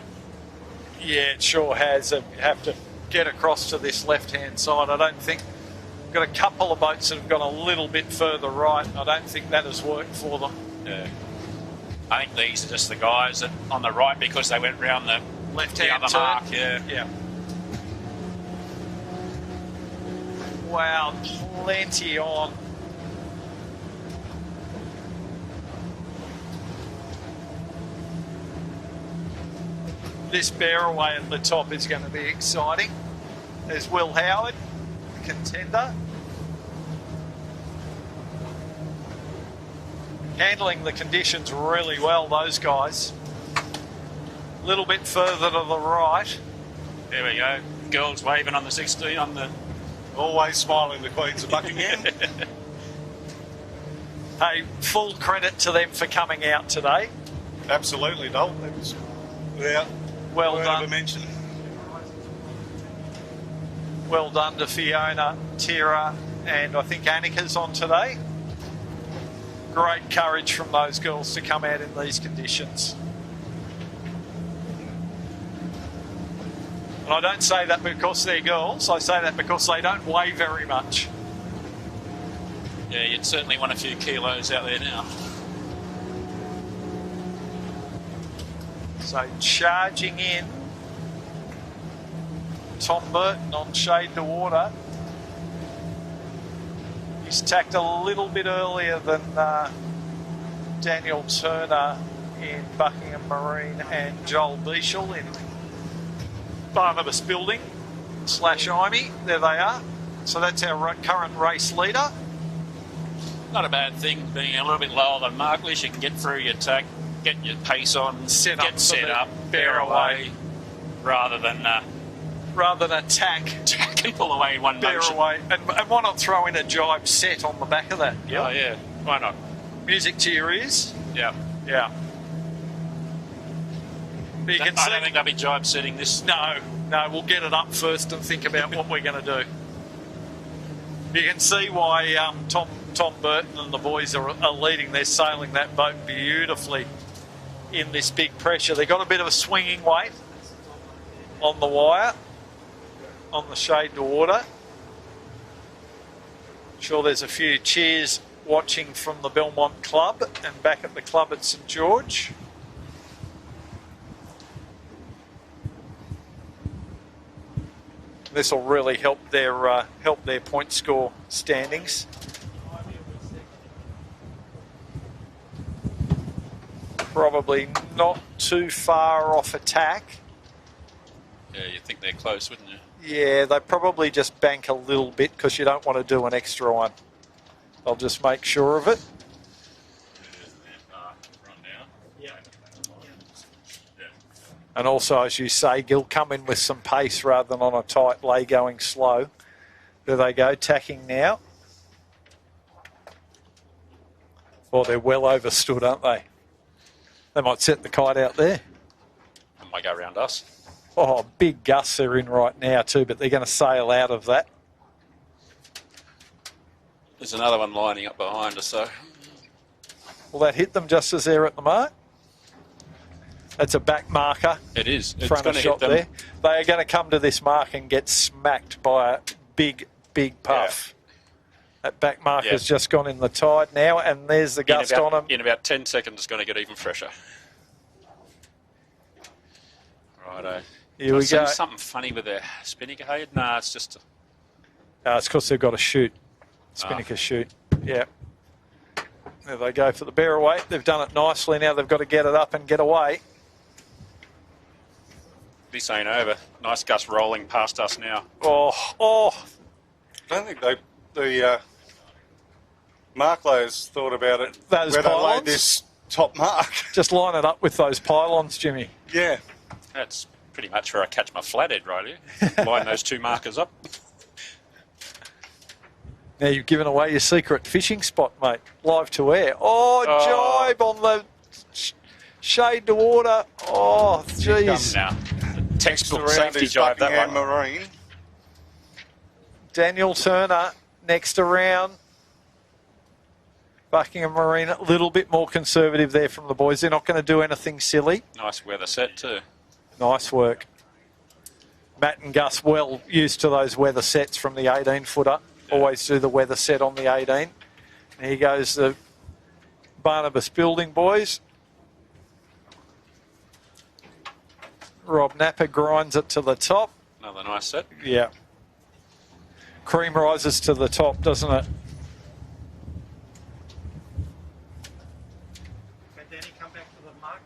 Speaker 2: Yeah, it sure has. You have to get across to this left-hand side. I don't think... We've got a couple of boats that have gone a little bit further right. I don't think that has worked for them.
Speaker 3: Yeah. I think these are just the guys that on the right because they went round the
Speaker 2: left-hand
Speaker 3: other
Speaker 2: turn.
Speaker 3: mark. Yeah.
Speaker 2: Yeah. Wow, plenty on. This bear away at the top is going to be exciting. There's Will Howard, the contender. Handling the conditions really well, those guys. A little bit further to the right.
Speaker 3: There we go. Girls waving on the 16 on the...
Speaker 1: Always smiling, the Queens of Buckingham.
Speaker 2: Hey, full credit to them for coming out today.
Speaker 1: Absolutely, Dol. That was without
Speaker 2: well
Speaker 1: word
Speaker 2: done.
Speaker 1: of a mention.
Speaker 2: Well done to Fiona, Tira, and I think Annika's on today. Great courage from those girls to come out in these conditions. And I don't say that because they're girls, I say that because they don't weigh very much.
Speaker 3: Yeah, you'd certainly want a few kilos out there now.
Speaker 2: So charging in, Tom Burton on Shade to Water. He's tacked a little bit earlier than Daniel Turner in Buckingham Marine and Joel Bieshel in Barnabas Building / IME. There they are. So that's our current race leader.
Speaker 3: Not a bad thing, being a little bit lower than Markless. You can get through your tack, get your pace on, get set up, bear away, rather than
Speaker 2: attack
Speaker 3: and pull away in one
Speaker 2: bear
Speaker 3: motion.
Speaker 2: away. And why not throw in a jibe set on the back of that?
Speaker 3: Yeah. Oh, yeah. Why not?
Speaker 2: Music to your ears.
Speaker 3: Yeah.
Speaker 2: Yeah. But you can
Speaker 3: I
Speaker 2: see...
Speaker 3: don't think they'll be jibe setting this.
Speaker 2: No, we'll get it up first and think about what we're going to do. You can see why Tom Burton and the boys are leading. They're sailing that boat beautifully in this big pressure. They've got a bit of a swinging weight on the wire, on the Shade to Water. I'm sure there's a few cheers watching from the Belmont Club and back at the club at St George. This will really help their point score standings. Probably not too far off attack.
Speaker 3: Yeah, you'd think they're close, wouldn't you?
Speaker 2: Yeah, they probably just bank a little bit because you don't want to do an extra one. They'll just make sure of it. And also, as you say, Gil, come in with some pace rather than on a tight lay going slow. There they go, tacking now. Well, they're well overstood, aren't they? They might set the kite out there.
Speaker 3: They might go around us.
Speaker 2: Oh, big gusts they're in right now too, but they're going to sail out of that.
Speaker 3: There's another one lining up behind us, so...
Speaker 2: Will that hit them just as they're at the mark? That's a back marker.
Speaker 3: It is. It's
Speaker 2: Front
Speaker 3: going
Speaker 2: of
Speaker 3: to
Speaker 2: shot
Speaker 3: hit them.
Speaker 2: there. They are going to come to this mark and get smacked by a big, big puff. Yeah. That back marker's just gone in the tide now, and there's the gust on them.
Speaker 3: In about 10 seconds, it's going to get even fresher. Righto.
Speaker 2: Here we go.
Speaker 3: Something funny with their spinnaker head? Nah, it's just...
Speaker 2: it's because they've got to shoot. Spinnaker shoot. Yeah. There they go for the bear away. They've done it nicely. Now they've got to get it up and get away.
Speaker 3: This ain't over. Nice gust rolling past us now.
Speaker 2: Oh.
Speaker 1: I don't think the mark layers thought about it.
Speaker 2: Those
Speaker 1: where
Speaker 2: pylons?
Speaker 1: they laid this top mark.
Speaker 2: Just line it up with those pylons, Jimmy.
Speaker 1: Yeah.
Speaker 3: That's pretty much where I catch my flathead right here. Line those two markers up.
Speaker 2: Now you've given away your secret fishing spot, mate. Live to air. Oh, jibe on the shade to water. Oh, jeez.
Speaker 3: Now. Textbook
Speaker 1: Around
Speaker 3: safety
Speaker 1: his
Speaker 3: jibe, that
Speaker 1: Buckingham
Speaker 3: one.
Speaker 1: Marine.
Speaker 2: Daniel Turner next around. Buckingham Marine, a little bit more conservative there from the boys. They're not going to do anything silly.
Speaker 3: Nice weather set too. Nice
Speaker 2: work. Matt and Gus well used to those weather sets from the 18-footer. Always do the weather set on the 18. And here goes the Barnabas Building boys. Rob Napper grinds it to the top.
Speaker 3: Another nice set.
Speaker 2: Yeah. Cream rises to the top, doesn't it? Can Danny come back to the mark?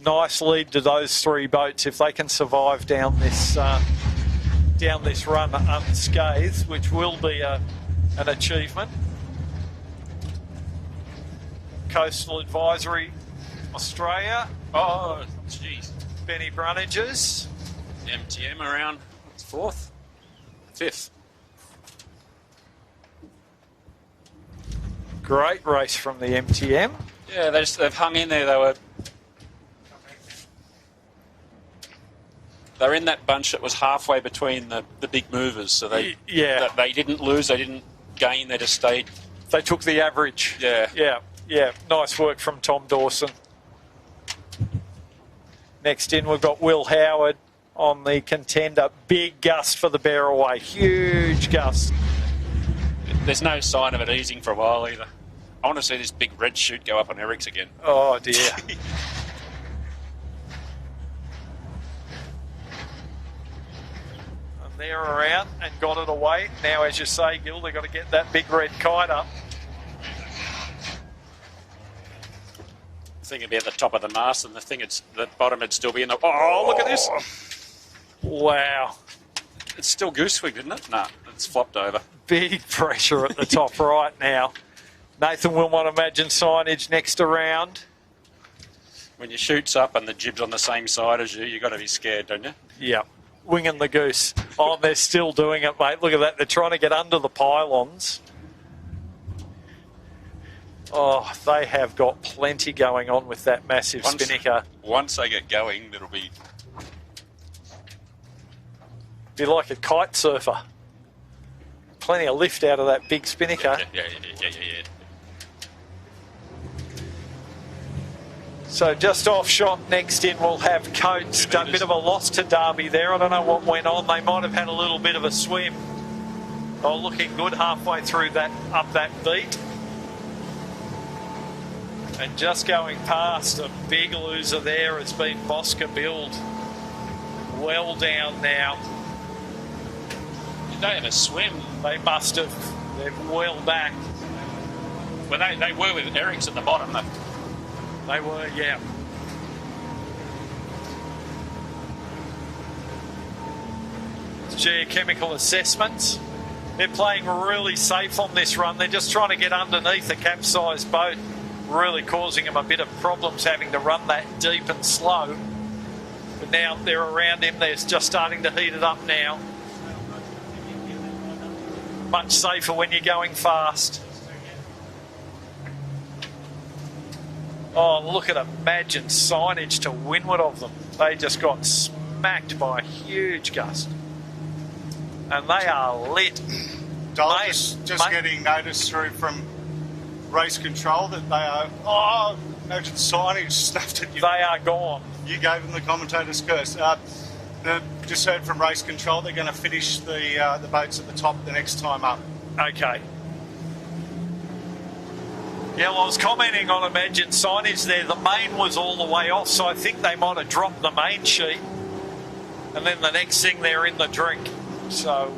Speaker 2: Nice lead to those three boats. If they can survive down this run unscathed, which will be an achievement. Coastal Advisory Australia.
Speaker 3: Oh, jeez.
Speaker 2: Benny Brunnages.
Speaker 3: MTM around 4th? 5th.
Speaker 2: Great race from the MTM.
Speaker 3: Yeah, they've hung in there. They're in that bunch that was halfway between the big movers. So they didn't lose, they didn't gain, they just stayed.
Speaker 2: They took the average.
Speaker 3: Yeah.
Speaker 2: Yeah. Nice work from Tom Dawson. Next in, we've got Will Howard on the contender. Big gust for the bear away. Huge gust.
Speaker 3: There's no sign of it easing for a while either. I want to see this big red shoot go up on Eric's again.
Speaker 2: Oh, dear. And they're around and got it away. Now, as you say, Gil, they've got to get that big red kite up.
Speaker 3: The thing would be at the top of the mast and the bottom would still be in the... Oh, look at this.
Speaker 2: Wow.
Speaker 3: It's still goose swing, isn't it? No, it's flopped over.
Speaker 2: Big pressure at the top right now. Nathan will want to imagine signage next around.
Speaker 3: When your chute's up and the jib's on the same side as you, you've got to be scared, don't you?
Speaker 2: Yeah. Winging the goose. Oh, they're still doing it, mate. Look at that. They're trying to get under the pylons. Oh, they have got plenty going on with that massive spinnaker.
Speaker 3: Once they get going, it'll be
Speaker 2: like a kite surfer. Plenty of lift out of that big spinnaker.
Speaker 3: Yeah.
Speaker 2: So just off shot next in, we'll have Coates. A bit of a loss to Derby there. I don't know what went on. They might have had a little bit of a swim. Oh, looking good halfway through that, up that beat. And just going past, a big loser there has been Bosca Build. well down now.
Speaker 3: Did they have a swim?
Speaker 2: They must have. They're well back.
Speaker 3: Well, they were with Eric's at the bottom, though.
Speaker 2: They were, yeah. Geochemical assessments. They're playing really safe on this run. They're just trying to get underneath a capsized boat, really causing them a bit of problems having to run that deep and slow. But now they're around him. They're just starting to heat it up now. Much safer when you're going fast. Oh, look at Imagine signage to windward of them. They just got smacked by a huge gust. And they are lit.
Speaker 1: Dole, just getting notice through from race control that they are, Imagine signage snapped at you.
Speaker 2: They are gone.
Speaker 1: You gave them the commentator's curse. Just heard from race control they're going to finish the boats at the top the next time up.
Speaker 2: Okay. Yeah, well, I was commenting on Imagine signage there. The main was all the way off, so I think they might have dropped the main sheet. And then the next thing, they're in the drink. So,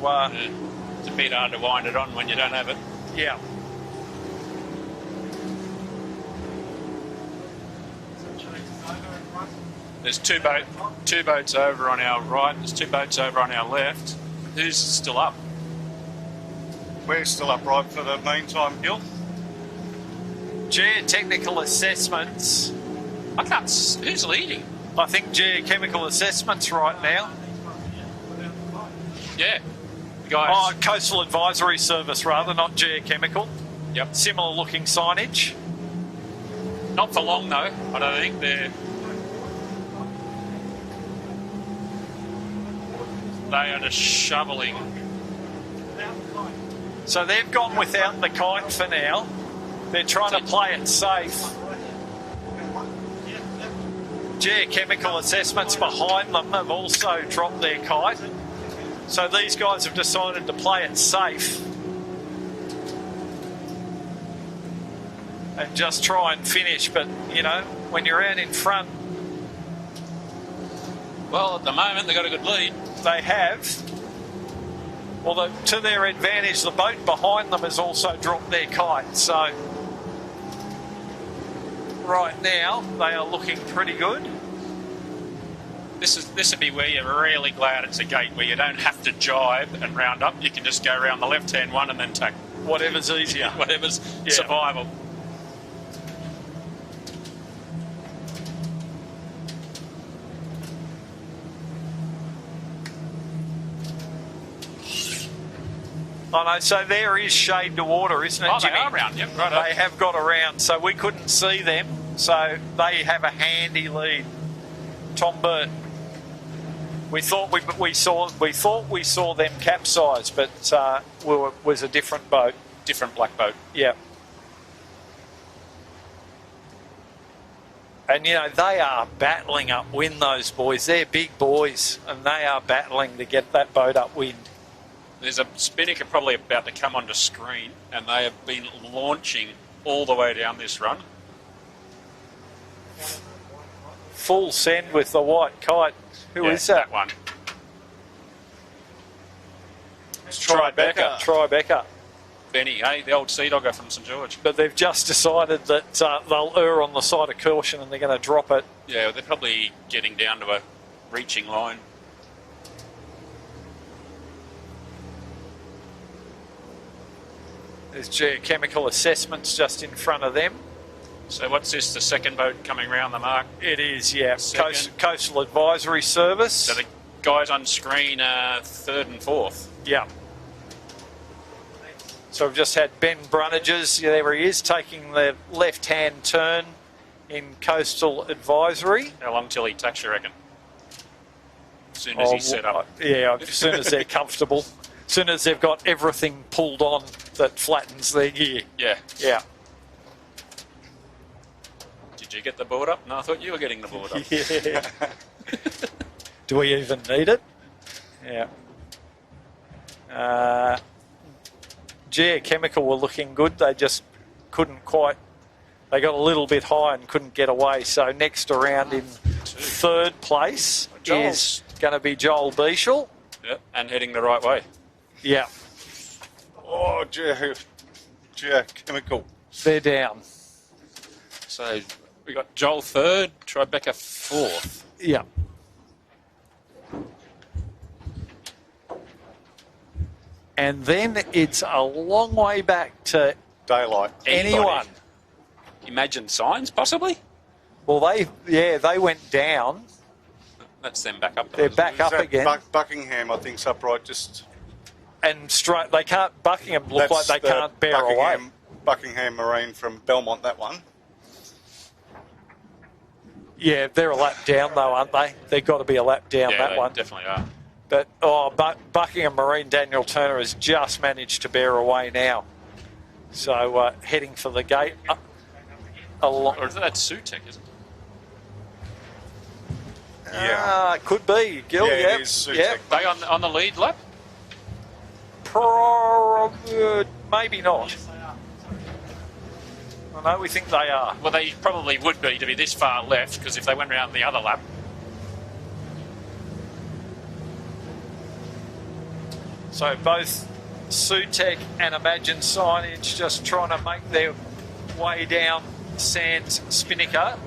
Speaker 3: it's a bit hard to wind it on when you don't have it.
Speaker 2: Yeah.
Speaker 3: There's two boats over on our right. There's two boats over on our left. Who's still up?
Speaker 1: We're still upright for the meantime, Gil.
Speaker 2: Geotechnical assessments.
Speaker 3: I can't. Who's leading?
Speaker 2: I think geochemical assessments right now.
Speaker 3: Yeah, guys.
Speaker 2: Oh, Coastal Advisory Service rather, not geochemical.
Speaker 3: Yep.
Speaker 2: Similar looking signage.
Speaker 3: Not for long though. I don't think they are just shoveling.
Speaker 2: So they've gone without the kite for now. They're trying to play it safe. Geochemical assessments behind them have also dropped their kite. So these guys have decided to play it safe and just try and finish. But, you know, when you're out in front...
Speaker 3: Well, at the moment, they've got a good lead.
Speaker 2: They have. Well, to their advantage, the boat behind them has also dropped their kite. So right now, they are looking pretty good.
Speaker 3: This would be where you're really glad it's a gate where you don't have to jibe and round up. You can just go around the left-hand one and then tack.
Speaker 2: Whatever's easier.
Speaker 3: Whatever's survival.
Speaker 2: Oh no, so there is shade to water, isn't it,
Speaker 3: Oh,
Speaker 2: Jimmy?
Speaker 3: they are around, yep, right up.
Speaker 2: They have got around, so we couldn't see them. So they have a handy lead. Tom Burt. We thought we saw them capsize, but was a different boat.
Speaker 3: Different black boat.
Speaker 2: Yeah. And, you know, they are battling upwind, those boys. They're big boys, and they are battling to get that boat upwind.
Speaker 3: There's a spinnaker probably about to come onto screen, and they have been launching all the way down this run.
Speaker 2: Full send with the white kite. Who is that?
Speaker 3: That one.
Speaker 2: It's Tribeca.
Speaker 3: Benny, hey, the old sea dogger from St George.
Speaker 2: But they've just decided that they'll err on the side of caution and they're going to drop it.
Speaker 3: Yeah, they're probably getting down to a reaching line.
Speaker 2: There's geochemical assessments just in front of them.
Speaker 3: So what's this, the second boat coming round the mark?
Speaker 2: It is, yeah.
Speaker 3: Second.
Speaker 2: Coastal Advisory Service.
Speaker 3: So the guys on screen are third and fourth.
Speaker 2: Yeah. So we've just had Ben Brunnages, yeah, there he is, taking the left-hand turn in Coastal Advisory.
Speaker 3: How long till he tacks, you reckon? As soon as he's set up.
Speaker 2: Yeah, as soon as they're comfortable. As soon as they've got everything pulled on that flattens their gear.
Speaker 3: Yeah.
Speaker 2: Yeah.
Speaker 3: Did you get the board up? No, I thought you were getting the board up.
Speaker 2: Yeah. Do we even need it? Yeah. Geochemical were looking good. They just couldn't quite. They got a little bit high and couldn't get away. So next around in third place is going to be Joel Beechel.
Speaker 3: Yep, and heading the right way.
Speaker 2: Yeah,
Speaker 1: Oh, chemical.
Speaker 2: they're down.
Speaker 3: So we got Joel third, Tribeca fourth.
Speaker 2: Yeah. And then it's a long way back to
Speaker 1: Daylight.
Speaker 2: anyone.
Speaker 3: Imagine Signs, possibly?
Speaker 2: Well, they went down.
Speaker 3: That's them back up.
Speaker 2: They're back
Speaker 1: Is
Speaker 2: up
Speaker 1: that
Speaker 2: again.
Speaker 1: Buckingham, I think's upright. Just
Speaker 2: And straight, they can't, Buckingham look like they
Speaker 1: the
Speaker 2: can't bear away.
Speaker 1: Buckingham Marine from Belmont, that one.
Speaker 2: Yeah, they're a lap down though, aren't they? They've got to be a lap down,
Speaker 3: Yeah,
Speaker 2: that
Speaker 3: they
Speaker 2: one.
Speaker 3: definitely are.
Speaker 2: But, Buckingham Marine, Daniel Turner has just managed to bear away now. So, heading for the gate.
Speaker 3: Or is that Sutek, isn't it?
Speaker 1: Yeah.
Speaker 2: Could be, Gil.
Speaker 1: Yeah, it
Speaker 2: Yep.
Speaker 1: is Sutek.
Speaker 2: Yep.
Speaker 3: They on the lead lap?
Speaker 2: Maybe not. I know we think they are.
Speaker 3: Well, they probably would be to be this far left, because if they went round the other lap.
Speaker 2: So both Sutek and Imagine Signage just trying to make their way down Sands Spinnaker,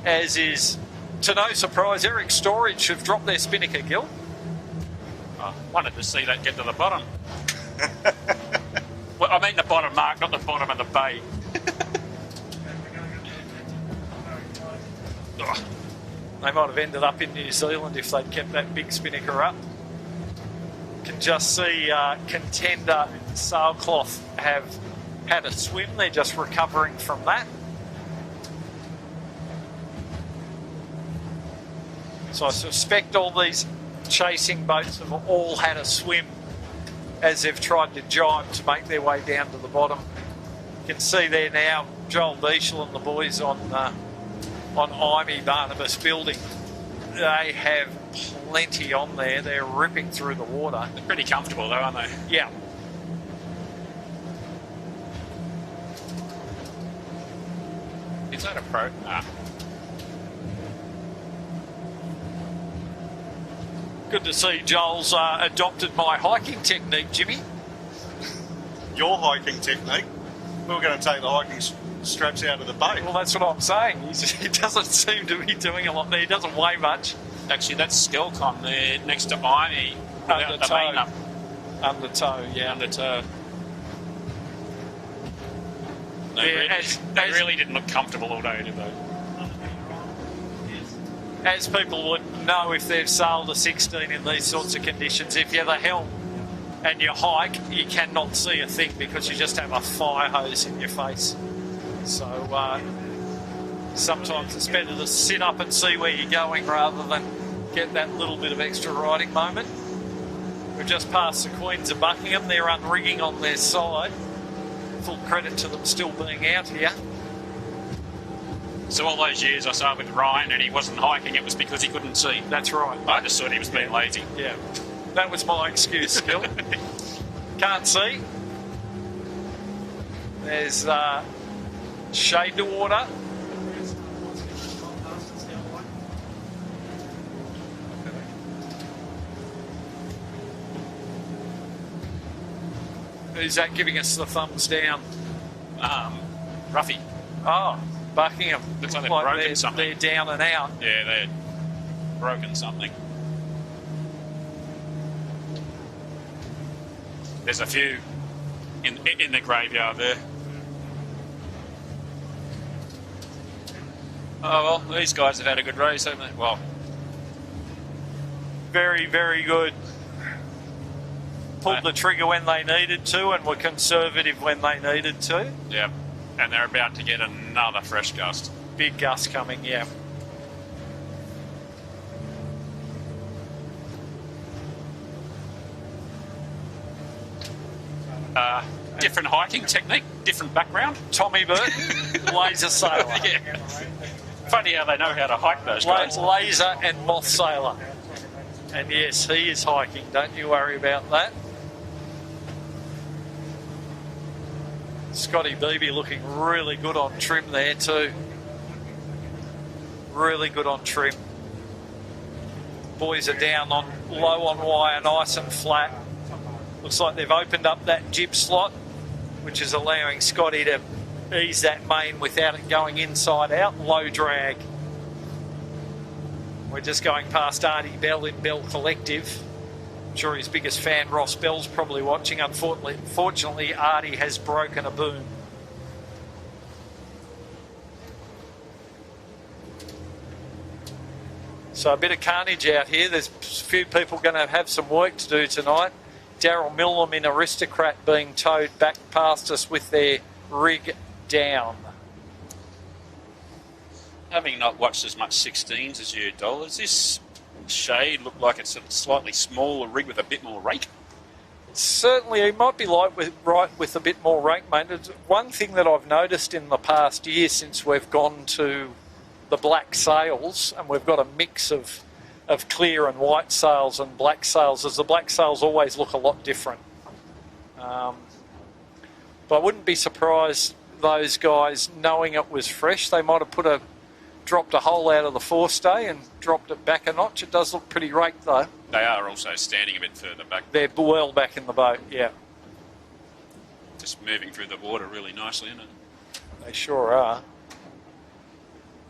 Speaker 2: as is, to no surprise, Eric Storage have dropped their Spinnaker, Gil.
Speaker 3: I wanted to see that get to the bottom. Well, I mean the bottom mark, not the bottom of the bay. Ugh.
Speaker 2: They might have ended up in New Zealand if they'd kept that big Spinnaker up. Can just see contender Sailcloth have had a swim. They're just recovering from that. So I suspect all these chasing boats have all had a swim as they've tried to jibe to make their way down to the bottom. You can see there now Joel Beechel and the boys on Imey Barnabas building. They have plenty on there. They're ripping through the water.
Speaker 3: They're pretty comfortable though, aren't they?
Speaker 2: Yeah.
Speaker 3: Is that a pro? Nah.
Speaker 2: Good to see Joel's adopted my hiking technique, Jimmy.
Speaker 1: Your hiking technique. We were going to take the hiking straps out of the boat.
Speaker 2: Well, that's what I'm saying. He doesn't seem to be doing a lot there. He doesn't weigh much.
Speaker 3: Actually, that's Skelcon there next to Imey.
Speaker 2: Under
Speaker 3: without the main
Speaker 2: tow.
Speaker 3: up.
Speaker 2: Under tow, yeah.
Speaker 3: Under tow.
Speaker 2: Yeah,
Speaker 3: They really didn't look comfortable all day, did they?
Speaker 2: As people would know if they've sailed a 16 in these sorts of conditions, if you're the helm and you hike, you cannot see a thing because you just have a fire hose in your face. So sometimes it's better to sit up and see where you're going rather than get that little bit of extra riding moment. We've just passed the Queens of Buckingham. They're unrigging on their side. Full credit to them still being out here.
Speaker 3: So all those years I saw with Ryan and he wasn't hiking, it was because he couldn't see.
Speaker 2: That's right.
Speaker 3: I just thought he was being lazy.
Speaker 2: Yeah, that was my excuse, Gil. Can't see. There's shade to water. Who's that giving us the thumbs down?
Speaker 3: Ruffy.
Speaker 2: Oh, Buckingham.
Speaker 3: Looks like they've broken something.
Speaker 2: They're down and out.
Speaker 3: Yeah, they had broken something. There's a few in the graveyard there. Oh, well, these guys have had a good race, haven't they? Well,
Speaker 2: Very, very good. Pulled the trigger when they needed to and were conservative when they needed to.
Speaker 3: yeah. And they're about to get another fresh gust.
Speaker 2: Big gust coming, yeah.
Speaker 3: Different hiking technique, different background.
Speaker 2: Tommy Burton, laser sailor.
Speaker 3: Yeah. Funny how they know how to hike those guys.
Speaker 2: Laser and moth sailor. And yes, he is hiking, don't you worry about that. Scotty Beebe looking really good on trim there too. Really good on trim. boys are down on low on wire, nice and flat. Looks like they've opened up that jib slot, which is allowing Scotty to ease that main without it going inside out. Low drag. We're just going past Artie Bell in Bell Collective. I'm sure his biggest fan, Ross Bell's probably watching. Unfortunately, Artie has broken a boom. So a bit of carnage out here. There's a few people going to have some work to do tonight. Daryl Millam in Aristocrat being towed back past us with their rig down.
Speaker 3: Having not watched as much 16s as you, Dol, does this shade look like it's a slightly smaller rig with a bit more rake?
Speaker 2: Certainly, it might be right with a bit more rake, mate. It's one thing that I've noticed in the past year since we've gone to the black sails, and we've got a mix of clear and white sails and black sails, as the black sails always look a lot different. But I wouldn't be surprised those guys, knowing it was fresh, they might have dropped a hole out of the forestay and dropped it back a notch. It does look pretty raked though.
Speaker 3: They are also standing a bit further back.
Speaker 2: They're well back in the boat, yeah.
Speaker 3: Just moving through the water really nicely, isn't it?
Speaker 2: They sure are.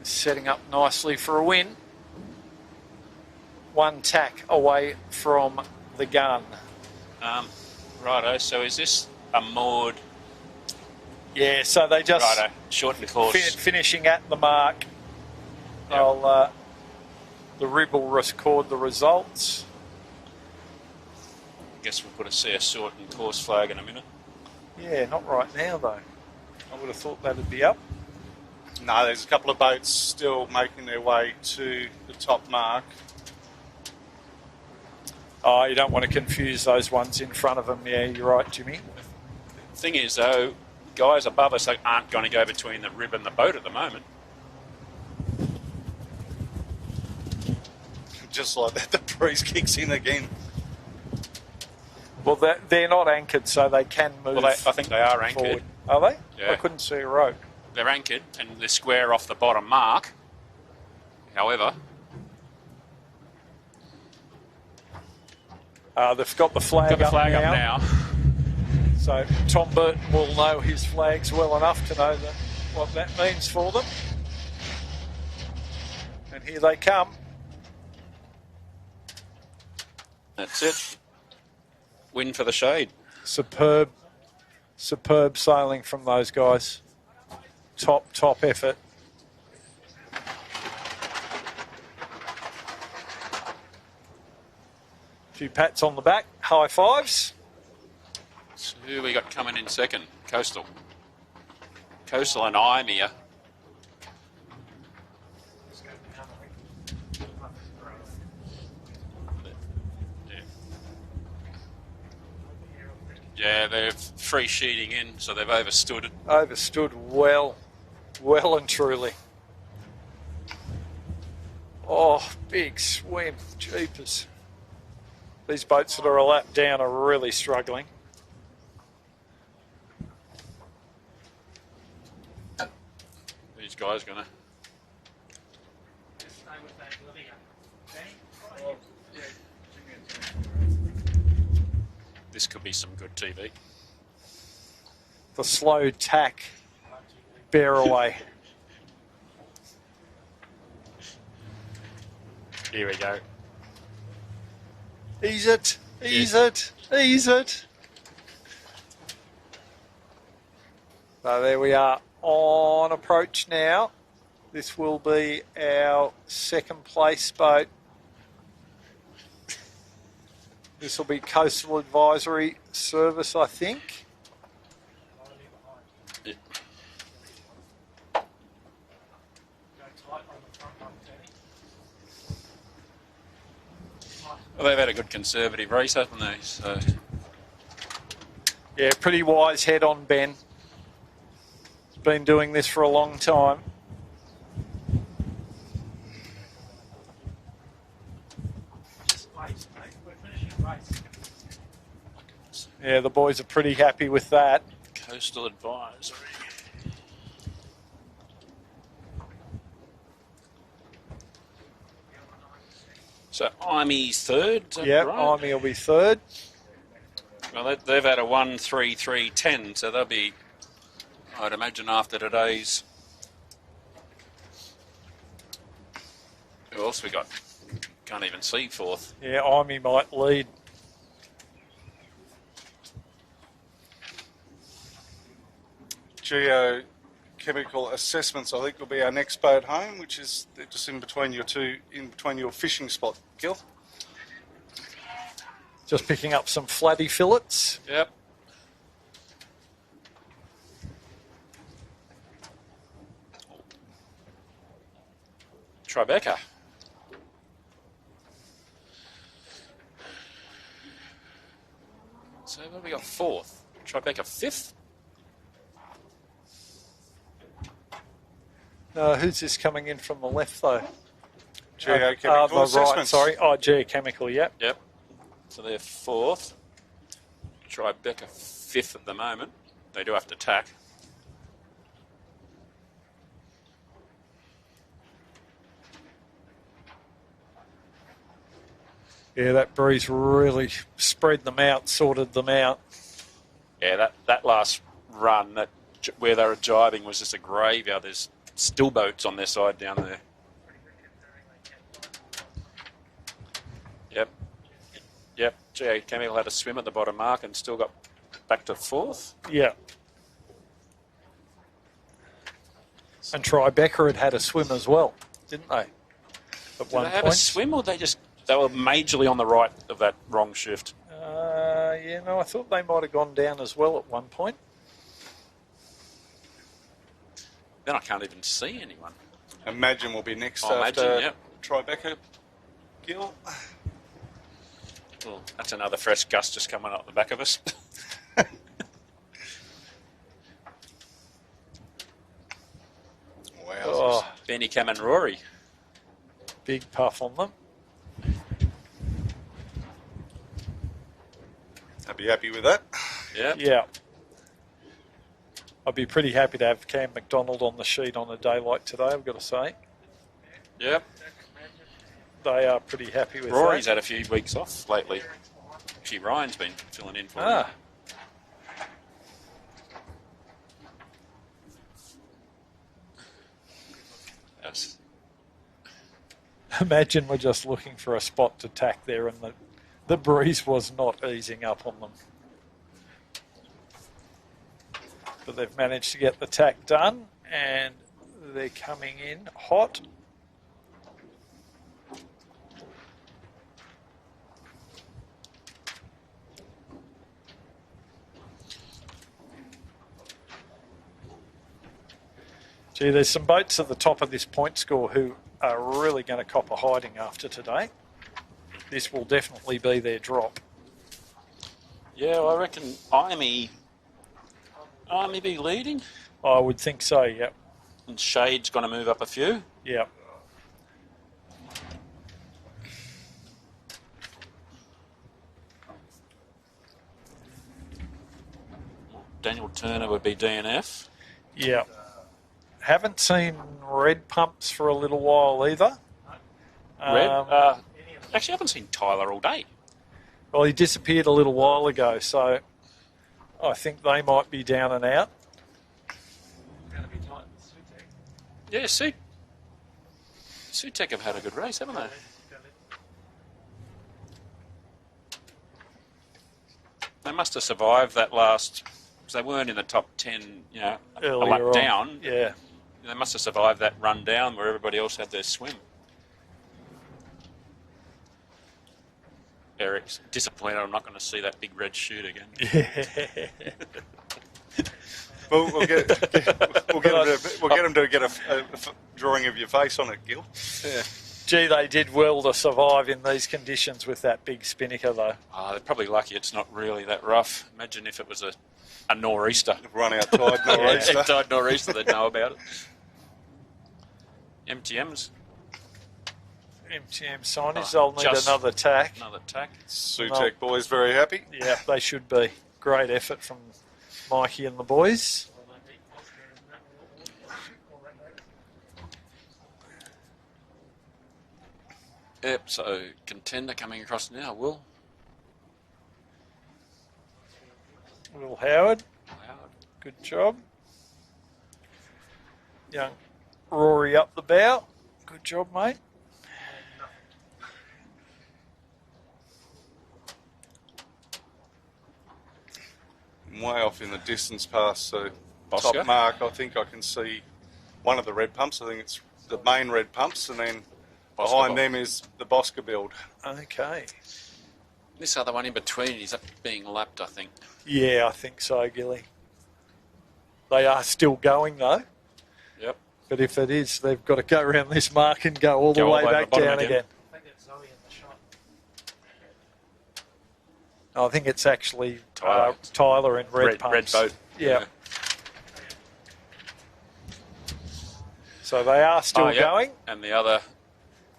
Speaker 2: Setting up nicely for a win. One tack away from the gun.
Speaker 3: Righto, so is this a moored?
Speaker 2: Yeah, so they just
Speaker 3: righto, shorten the course.
Speaker 2: Finishing at the mark.
Speaker 3: Yep.
Speaker 2: The rib will record the results.
Speaker 3: I guess we'll put a see a shortened course flag in a minute.
Speaker 2: Yeah, not right now though. I would have thought that'd be up.
Speaker 1: No, there's a couple of boats still making their way to the top mark.
Speaker 2: Oh, you don't want to confuse those ones in front of them. Yeah, you're right, Jimmy.
Speaker 3: The thing is, though, guys above us aren't going to go between the rib and the boat at the moment.
Speaker 1: Just like that, the breeze kicks in again.
Speaker 2: Well, they're not anchored, so they can move.
Speaker 3: Well, I think they are anchored.
Speaker 2: Forward. Are they?
Speaker 3: Yeah.
Speaker 2: I couldn't see a rope.
Speaker 3: They're anchored and they're square off the bottom mark. However,
Speaker 2: they've got the flag,
Speaker 3: up now.
Speaker 2: So Tom Burton will know his flags well enough to know what that means for them. And here they come.
Speaker 3: That's it. Win for the shade.
Speaker 2: Superb sailing from those guys. Top effort. A few pats on the back, high fives.
Speaker 3: So who we got coming in second? Coastal and Imea. Yeah, they're free sheeting in, so they've overstood it.
Speaker 2: Overstood well and truly. Oh, big swim, jeepers. These boats that are a lap down are really struggling.
Speaker 3: These guys gonna. This could be some good TV.
Speaker 2: The slow tack bear away.
Speaker 3: Here we go.
Speaker 2: Ease it. So there we are on approach now. This will be our second place boat. This will be Coastal Advisory Service, I think.
Speaker 3: Yeah. Well, they've had a good conservative race, haven't they? So.
Speaker 2: Yeah, pretty wise head on Ben. He's been doing this for a long time. Yeah, the boys are pretty happy with that.
Speaker 3: Coastal Advisory. So Imey's third. Is that
Speaker 2: Yeah,
Speaker 3: right?
Speaker 2: Imey will be third.
Speaker 3: Well, they've had a 1-3-3-10, so they'll be, I'd imagine, after today's. Who else we got? Can't even see fourth.
Speaker 2: Yeah, Imey might lead.
Speaker 1: Geochemical assessments, I think, will be our next boat home, which is just in between your fishing spot, Gil.
Speaker 2: Just picking up some flatty fillets.
Speaker 3: Yep. Tribeca. So what have we got? Fourth. Tribeca fifth.
Speaker 2: Who's this coming in from the left, though?
Speaker 1: Geochemical
Speaker 2: the
Speaker 1: assessments.
Speaker 2: right, sorry. Oh, geochemical, yep.
Speaker 3: Yep. So they're fourth. Tribeca fifth at the moment. They do have to tack.
Speaker 2: Yeah, that breeze really spread them out, sorted them out.
Speaker 3: Yeah, that last run where they were jibing was just a graveyard. There's still boats on their side down there. Yep. Geochemical had a swim at the bottom mark and still got back to fourth.
Speaker 2: Yeah. And Tribeca had a swim as well, didn't they? At
Speaker 3: Did
Speaker 2: one
Speaker 3: they have
Speaker 2: point.
Speaker 3: a swim, or they were majorly on the right of that wrong shift?
Speaker 2: I thought they might have gone down as well at one point.
Speaker 3: Then I can't even see anyone.
Speaker 1: Imagine will be next
Speaker 3: Oh,
Speaker 1: after
Speaker 3: Imagine, yep.
Speaker 1: Tribeca, Gil.
Speaker 3: Oh, that's another fresh gust just coming up the back of us.
Speaker 1: Wow.
Speaker 2: Oh,
Speaker 3: Benny Cam and Rory.
Speaker 2: big puff on them.
Speaker 1: I'd be happy with that.
Speaker 3: Yeah.
Speaker 2: Yeah. I'd be pretty happy to have Cam McDonald on the sheet on a day like today, I've got to say.
Speaker 3: Yep.
Speaker 2: They are pretty happy with
Speaker 3: Rory's
Speaker 2: that.
Speaker 3: had a few weeks off lately. Actually, Ryan's been filling in for him.
Speaker 2: Ah,
Speaker 3: Yes.
Speaker 2: imagine we're just looking for a spot to tack there and the breeze was not easing up on them. But they've managed to get the tack done and they're coming in hot. Gee, there's some boats at the top of this point score who are really going to cop a hiding after today. This will definitely be their drop.
Speaker 3: Yeah, well, I reckon Imey be leading,
Speaker 2: I would think so, yep.
Speaker 3: and Shade's going to move up a few.
Speaker 2: Yep.
Speaker 3: Daniel Turner would be DNF.
Speaker 2: Yep. Haven't seen red pumps for a little while either.
Speaker 3: Red. Actually, I haven't seen Tyler all day.
Speaker 2: Well, he disappeared a little while ago, so I think they might be down and out.
Speaker 3: Yeah, Sutek have had a good race, haven't they? They must have survived that last, because they weren't in the top 10, a
Speaker 2: Earlier
Speaker 3: lap
Speaker 2: on.
Speaker 3: down.
Speaker 2: Yeah.
Speaker 3: They must have survived that run down where everybody else had their swim. Eric's disappointed I'm not going to see that big red chute again.
Speaker 1: We'll get him to get a drawing of your face on it, Gil.
Speaker 3: Yeah.
Speaker 2: Gee, they did well to survive in these conditions with that big spinnaker, though.
Speaker 3: Oh, they're probably lucky it's not really that rough. Imagine if it was a nor'easter.
Speaker 1: Run out tide, nor'easter.
Speaker 3: Yeah, tide nor'easter, they'd know about it. MTM's
Speaker 2: MTM signage, they'll need
Speaker 3: just
Speaker 2: another tack.
Speaker 3: another tack.
Speaker 1: Sutek boys very happy.
Speaker 2: Yeah, they should be. Great effort from Mikey and the boys.
Speaker 3: Yep, so contender coming across now, Will.
Speaker 2: Will Howard. Good job. Young Rory up the bow. Good job, mate.
Speaker 1: Way off in the distance past the
Speaker 3: Bosca?
Speaker 1: top mark. I think I can see one of the red pumps. I think it's the main red pumps, and then
Speaker 3: Bosca
Speaker 1: behind
Speaker 3: box.
Speaker 1: them is the Bosca build.
Speaker 2: Okay.
Speaker 3: This other one in between is up being lapped, I think.
Speaker 2: Yeah, I think so, Gilly. They are still going, though.
Speaker 3: Yep.
Speaker 2: But if it is, they've got to go around this mark and go all the
Speaker 3: Go all
Speaker 2: way
Speaker 3: the way to
Speaker 2: back
Speaker 3: the bottom
Speaker 2: down
Speaker 3: again.
Speaker 2: again.
Speaker 4: I think it's Zoe in the shot.
Speaker 2: I think it's actually
Speaker 3: Tyler.
Speaker 2: Tyler in red pumps.
Speaker 3: Red boat.
Speaker 2: Yeah. So they are still
Speaker 3: Oh, yep.
Speaker 2: going.
Speaker 3: And the other,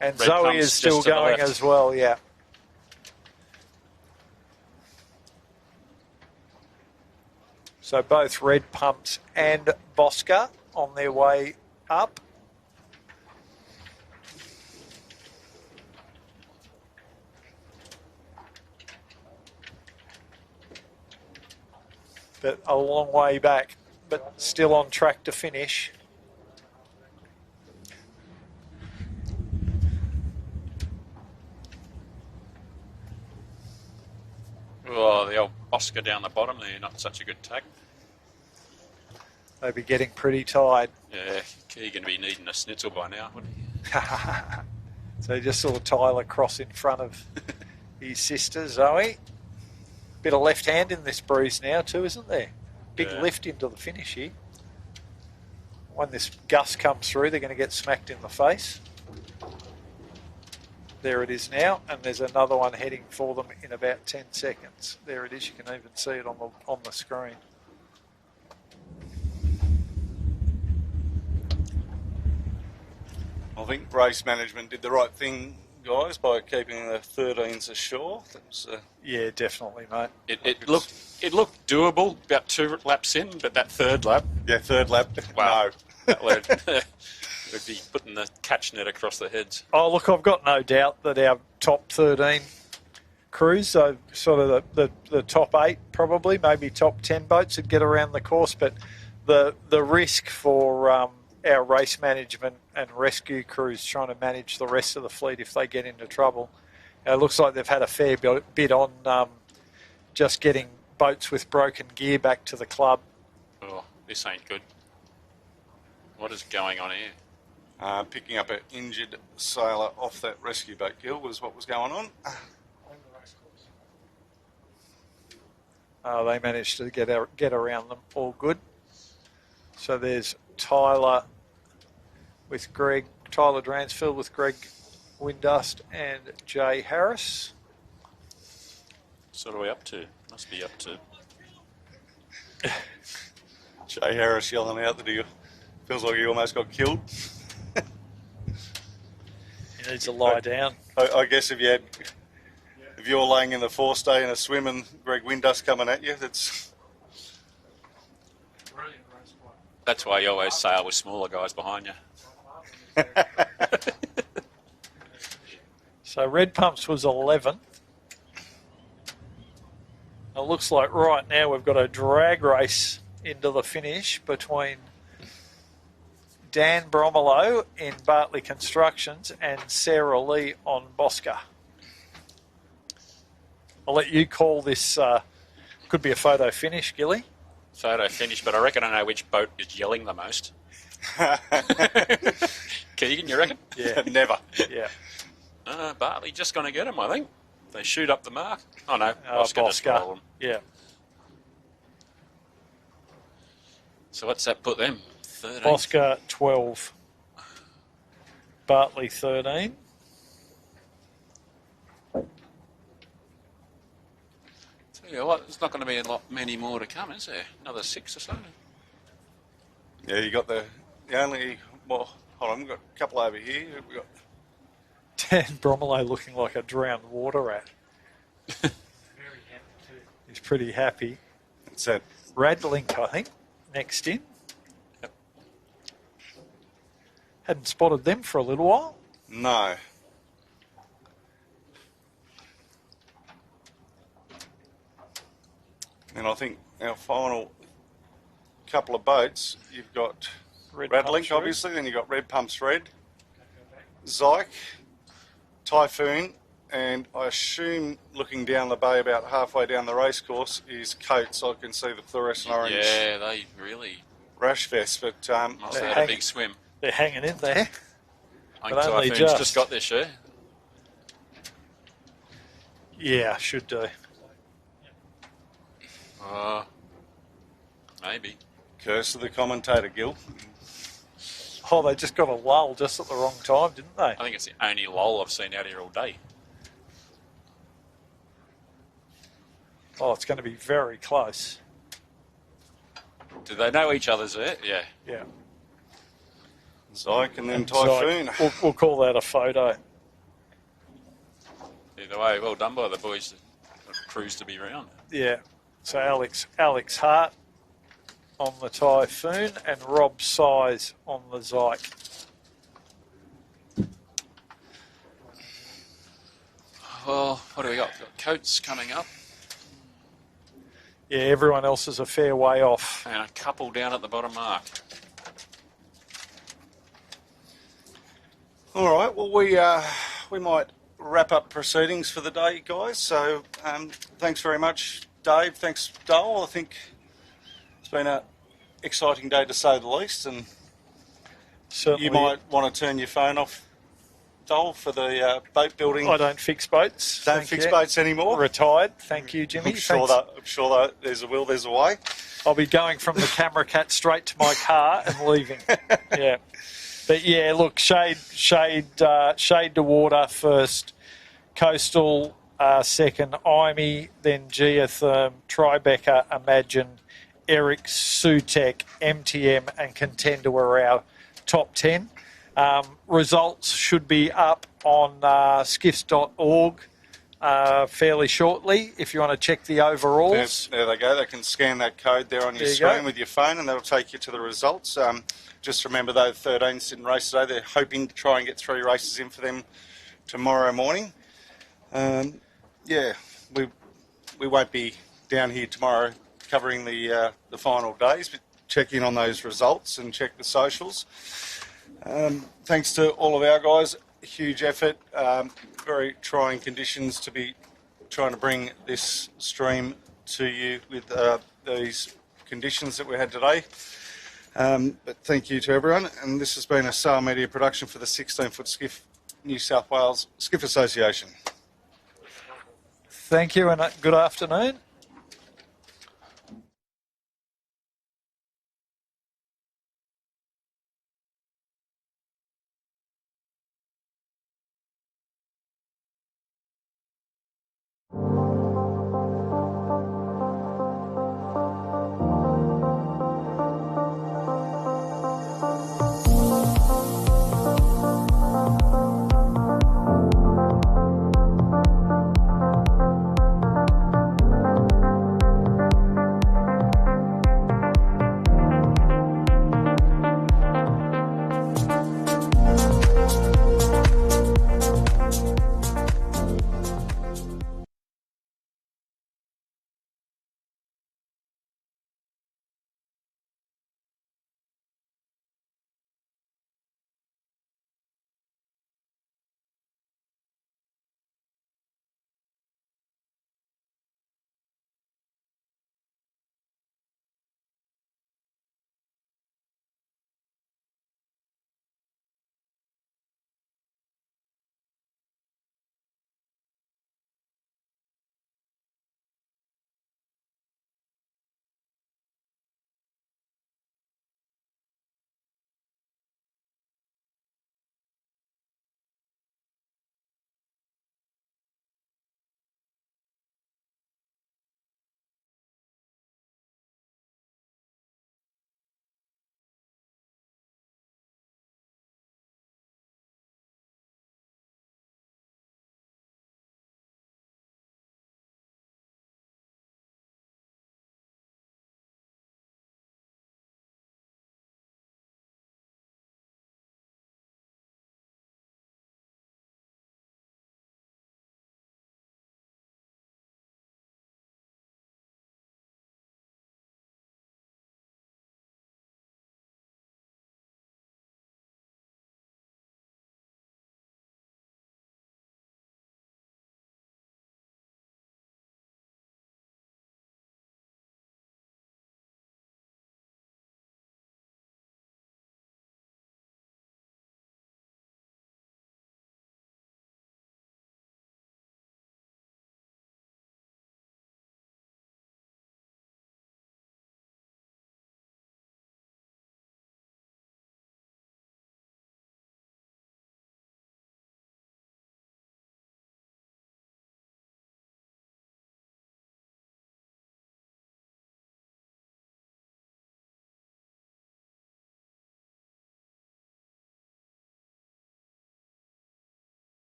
Speaker 2: And
Speaker 3: red
Speaker 2: Zoe
Speaker 3: pumps
Speaker 2: is still
Speaker 3: just to the
Speaker 2: going
Speaker 3: left.
Speaker 2: as well, yeah. So both red pumps and Bosca on their way up. But a long way back, but still on track to finish.
Speaker 3: oh, the old Oscar down the bottom there, not such a good tack.
Speaker 2: They'll be getting pretty tired.
Speaker 3: Yeah, Keegan will be needing a schnitzel by now, wouldn't he?
Speaker 2: So you just saw Tyler cross in front of his sister, Zoe. Bit of left hand in this breeze now too, isn't there? Big
Speaker 3: Yeah.
Speaker 2: lift into the finish here. When this gust comes through, they're going to get smacked in the face. There it is now, and there's another one heading for them in about 10 seconds. There it is, you can even see it on the screen.
Speaker 1: I think race management did the right thing, guys, by keeping the 13s ashore. That was,
Speaker 2: Yeah, definitely, mate.
Speaker 3: It looked doable about 2 laps in, but that third lap,
Speaker 1: yeah, third lap.
Speaker 3: wow,
Speaker 1: No.
Speaker 3: that would be putting the catch net across their heads.
Speaker 2: Oh, look, I've got no doubt that our top 13 crews, so sort of the top 8 probably, maybe top 10 boats would get around the course, but the risk for our race management and rescue crews trying to manage the rest of the fleet if they get into trouble, it looks like they've had a fair bit on just getting boats with broken gear back to the club.
Speaker 3: Oh, this ain't good. What is going on here?
Speaker 1: Picking up an injured sailor off that rescue boat, Gil, was what was going on.
Speaker 4: On the race course.
Speaker 2: They managed to get around them all good. So there's Tyler with Greg, Tyler Dransfield with Greg Windust and Jay Harris.
Speaker 3: So what are we up to? Must be up to...
Speaker 1: Jay Harris yelling out that he feels like he almost got killed.
Speaker 2: He needs to lie down.
Speaker 1: I guess if you're laying in the forestay in a swim and Greg Windust coming at you, that's...
Speaker 4: Brilliant race play.
Speaker 3: That's why you always sail with smaller guys behind you.
Speaker 2: So Red Pumps was 11th. It looks like right now we've got a drag race into the finish between Dan Bromelo in Bartley Constructions and Sarah Lee on Bosca. I'll let you call this, could be a photo finish, Gilly.
Speaker 3: Photo finish, but I reckon I know which boat is yelling the most. Keegan, you reckon?
Speaker 2: Yeah.
Speaker 1: Never.
Speaker 2: Yeah.
Speaker 3: Bartley just going to get him, I think. They shoot up the mark. Oh, no. Bosca just roll them.
Speaker 2: Yeah.
Speaker 3: So what's that put them? 13?
Speaker 2: Bosca 12. Bartley 13.
Speaker 3: Tell you what, there's not going to be many more to come, is there? Another 6 or so?
Speaker 1: Yeah, you got the only... Well, hold on, we've got a couple over here. We've got...
Speaker 2: Dan Bromelo looking like a drowned water rat.
Speaker 4: Very happy too.
Speaker 2: He's pretty happy.
Speaker 1: It's that...
Speaker 2: Radlink, I think, next in.
Speaker 3: Yep.
Speaker 2: Hadn't spotted them for a little while.
Speaker 1: No. And I think our final couple of boats, you've got
Speaker 2: Red
Speaker 1: Red
Speaker 2: Pumps
Speaker 1: Link,
Speaker 2: Red.
Speaker 1: obviously, then you've got Red Pumps Red, Zyke, Typhoon, and I assume looking down the bay about halfway down the racecourse is Coates. I can see the fluorescent orange
Speaker 3: Yeah, they really
Speaker 1: rash vest, but
Speaker 3: must have had a big swim.
Speaker 2: They're hanging in there.
Speaker 3: I
Speaker 2: But
Speaker 3: think
Speaker 2: only
Speaker 3: Typhoon's
Speaker 2: just.
Speaker 3: just got their share.
Speaker 2: Yeah, should do.
Speaker 3: Maybe.
Speaker 1: curse of the commentator, Gil.
Speaker 2: Oh, they just got a lull just at the wrong time, didn't they?
Speaker 3: I think it's the only lull I've seen out here all day.
Speaker 2: Oh, it's going to be very close.
Speaker 3: Do they know each other's there? Yeah.
Speaker 2: Yeah.
Speaker 1: Zyke and then
Speaker 2: And
Speaker 1: Typhoon.
Speaker 2: Zyke, we'll call that a photo.
Speaker 3: Either way, well done by the boys that cruise to be round.
Speaker 2: Yeah. So Alex Hart on the Typhoon and Rob Size on the Zyke.
Speaker 3: Well, what do we got? We've got Coates coming up
Speaker 2: Yeah, everyone else is a fair way off.
Speaker 3: and a couple down at the bottom mark.
Speaker 1: All right, well, we might wrap up proceedings for the day, guys. So thanks very much, Dave. Thanks, Dole. I think it's been an exciting day to say the least. And
Speaker 2: Certainly,
Speaker 1: you might want to turn your phone off, Dole, for the boat building.
Speaker 2: I don't fix boats.
Speaker 1: Don't
Speaker 2: Thank
Speaker 1: fix
Speaker 2: you.
Speaker 1: boats anymore.
Speaker 2: Retired. Thank you, Jimmy.
Speaker 1: I'm sure that there's a will, there's a way.
Speaker 2: I'll be going from the camera cat straight to my car and leaving. Yeah. But yeah, look, shade to water first, coastal second, Imey, then Geotherm, Tribeca, Imagine, Eric, Sutek, MTM, and Contender were our top 10. Results should be up on skiffs.org fairly shortly if you want to check the overalls.
Speaker 1: There they go. They can scan that code there on your
Speaker 2: There you
Speaker 1: screen
Speaker 2: go.
Speaker 1: with your phone, and that'll take you to the results. Just remember, though, the 13s didn't race today. They're hoping to try and get 3 races in for them tomorrow morning. Yeah, we won't be down here tomorrow covering the final days, but check in on those results and check the socials. Thanks to all of our guys. Huge effort. Very trying conditions to be trying to bring this stream to you with these conditions that we had today. But thank you to everyone. And this has been a Sail Media production for the 16-foot Skiff New South Wales Skiff Association.
Speaker 2: Thank you and good afternoon.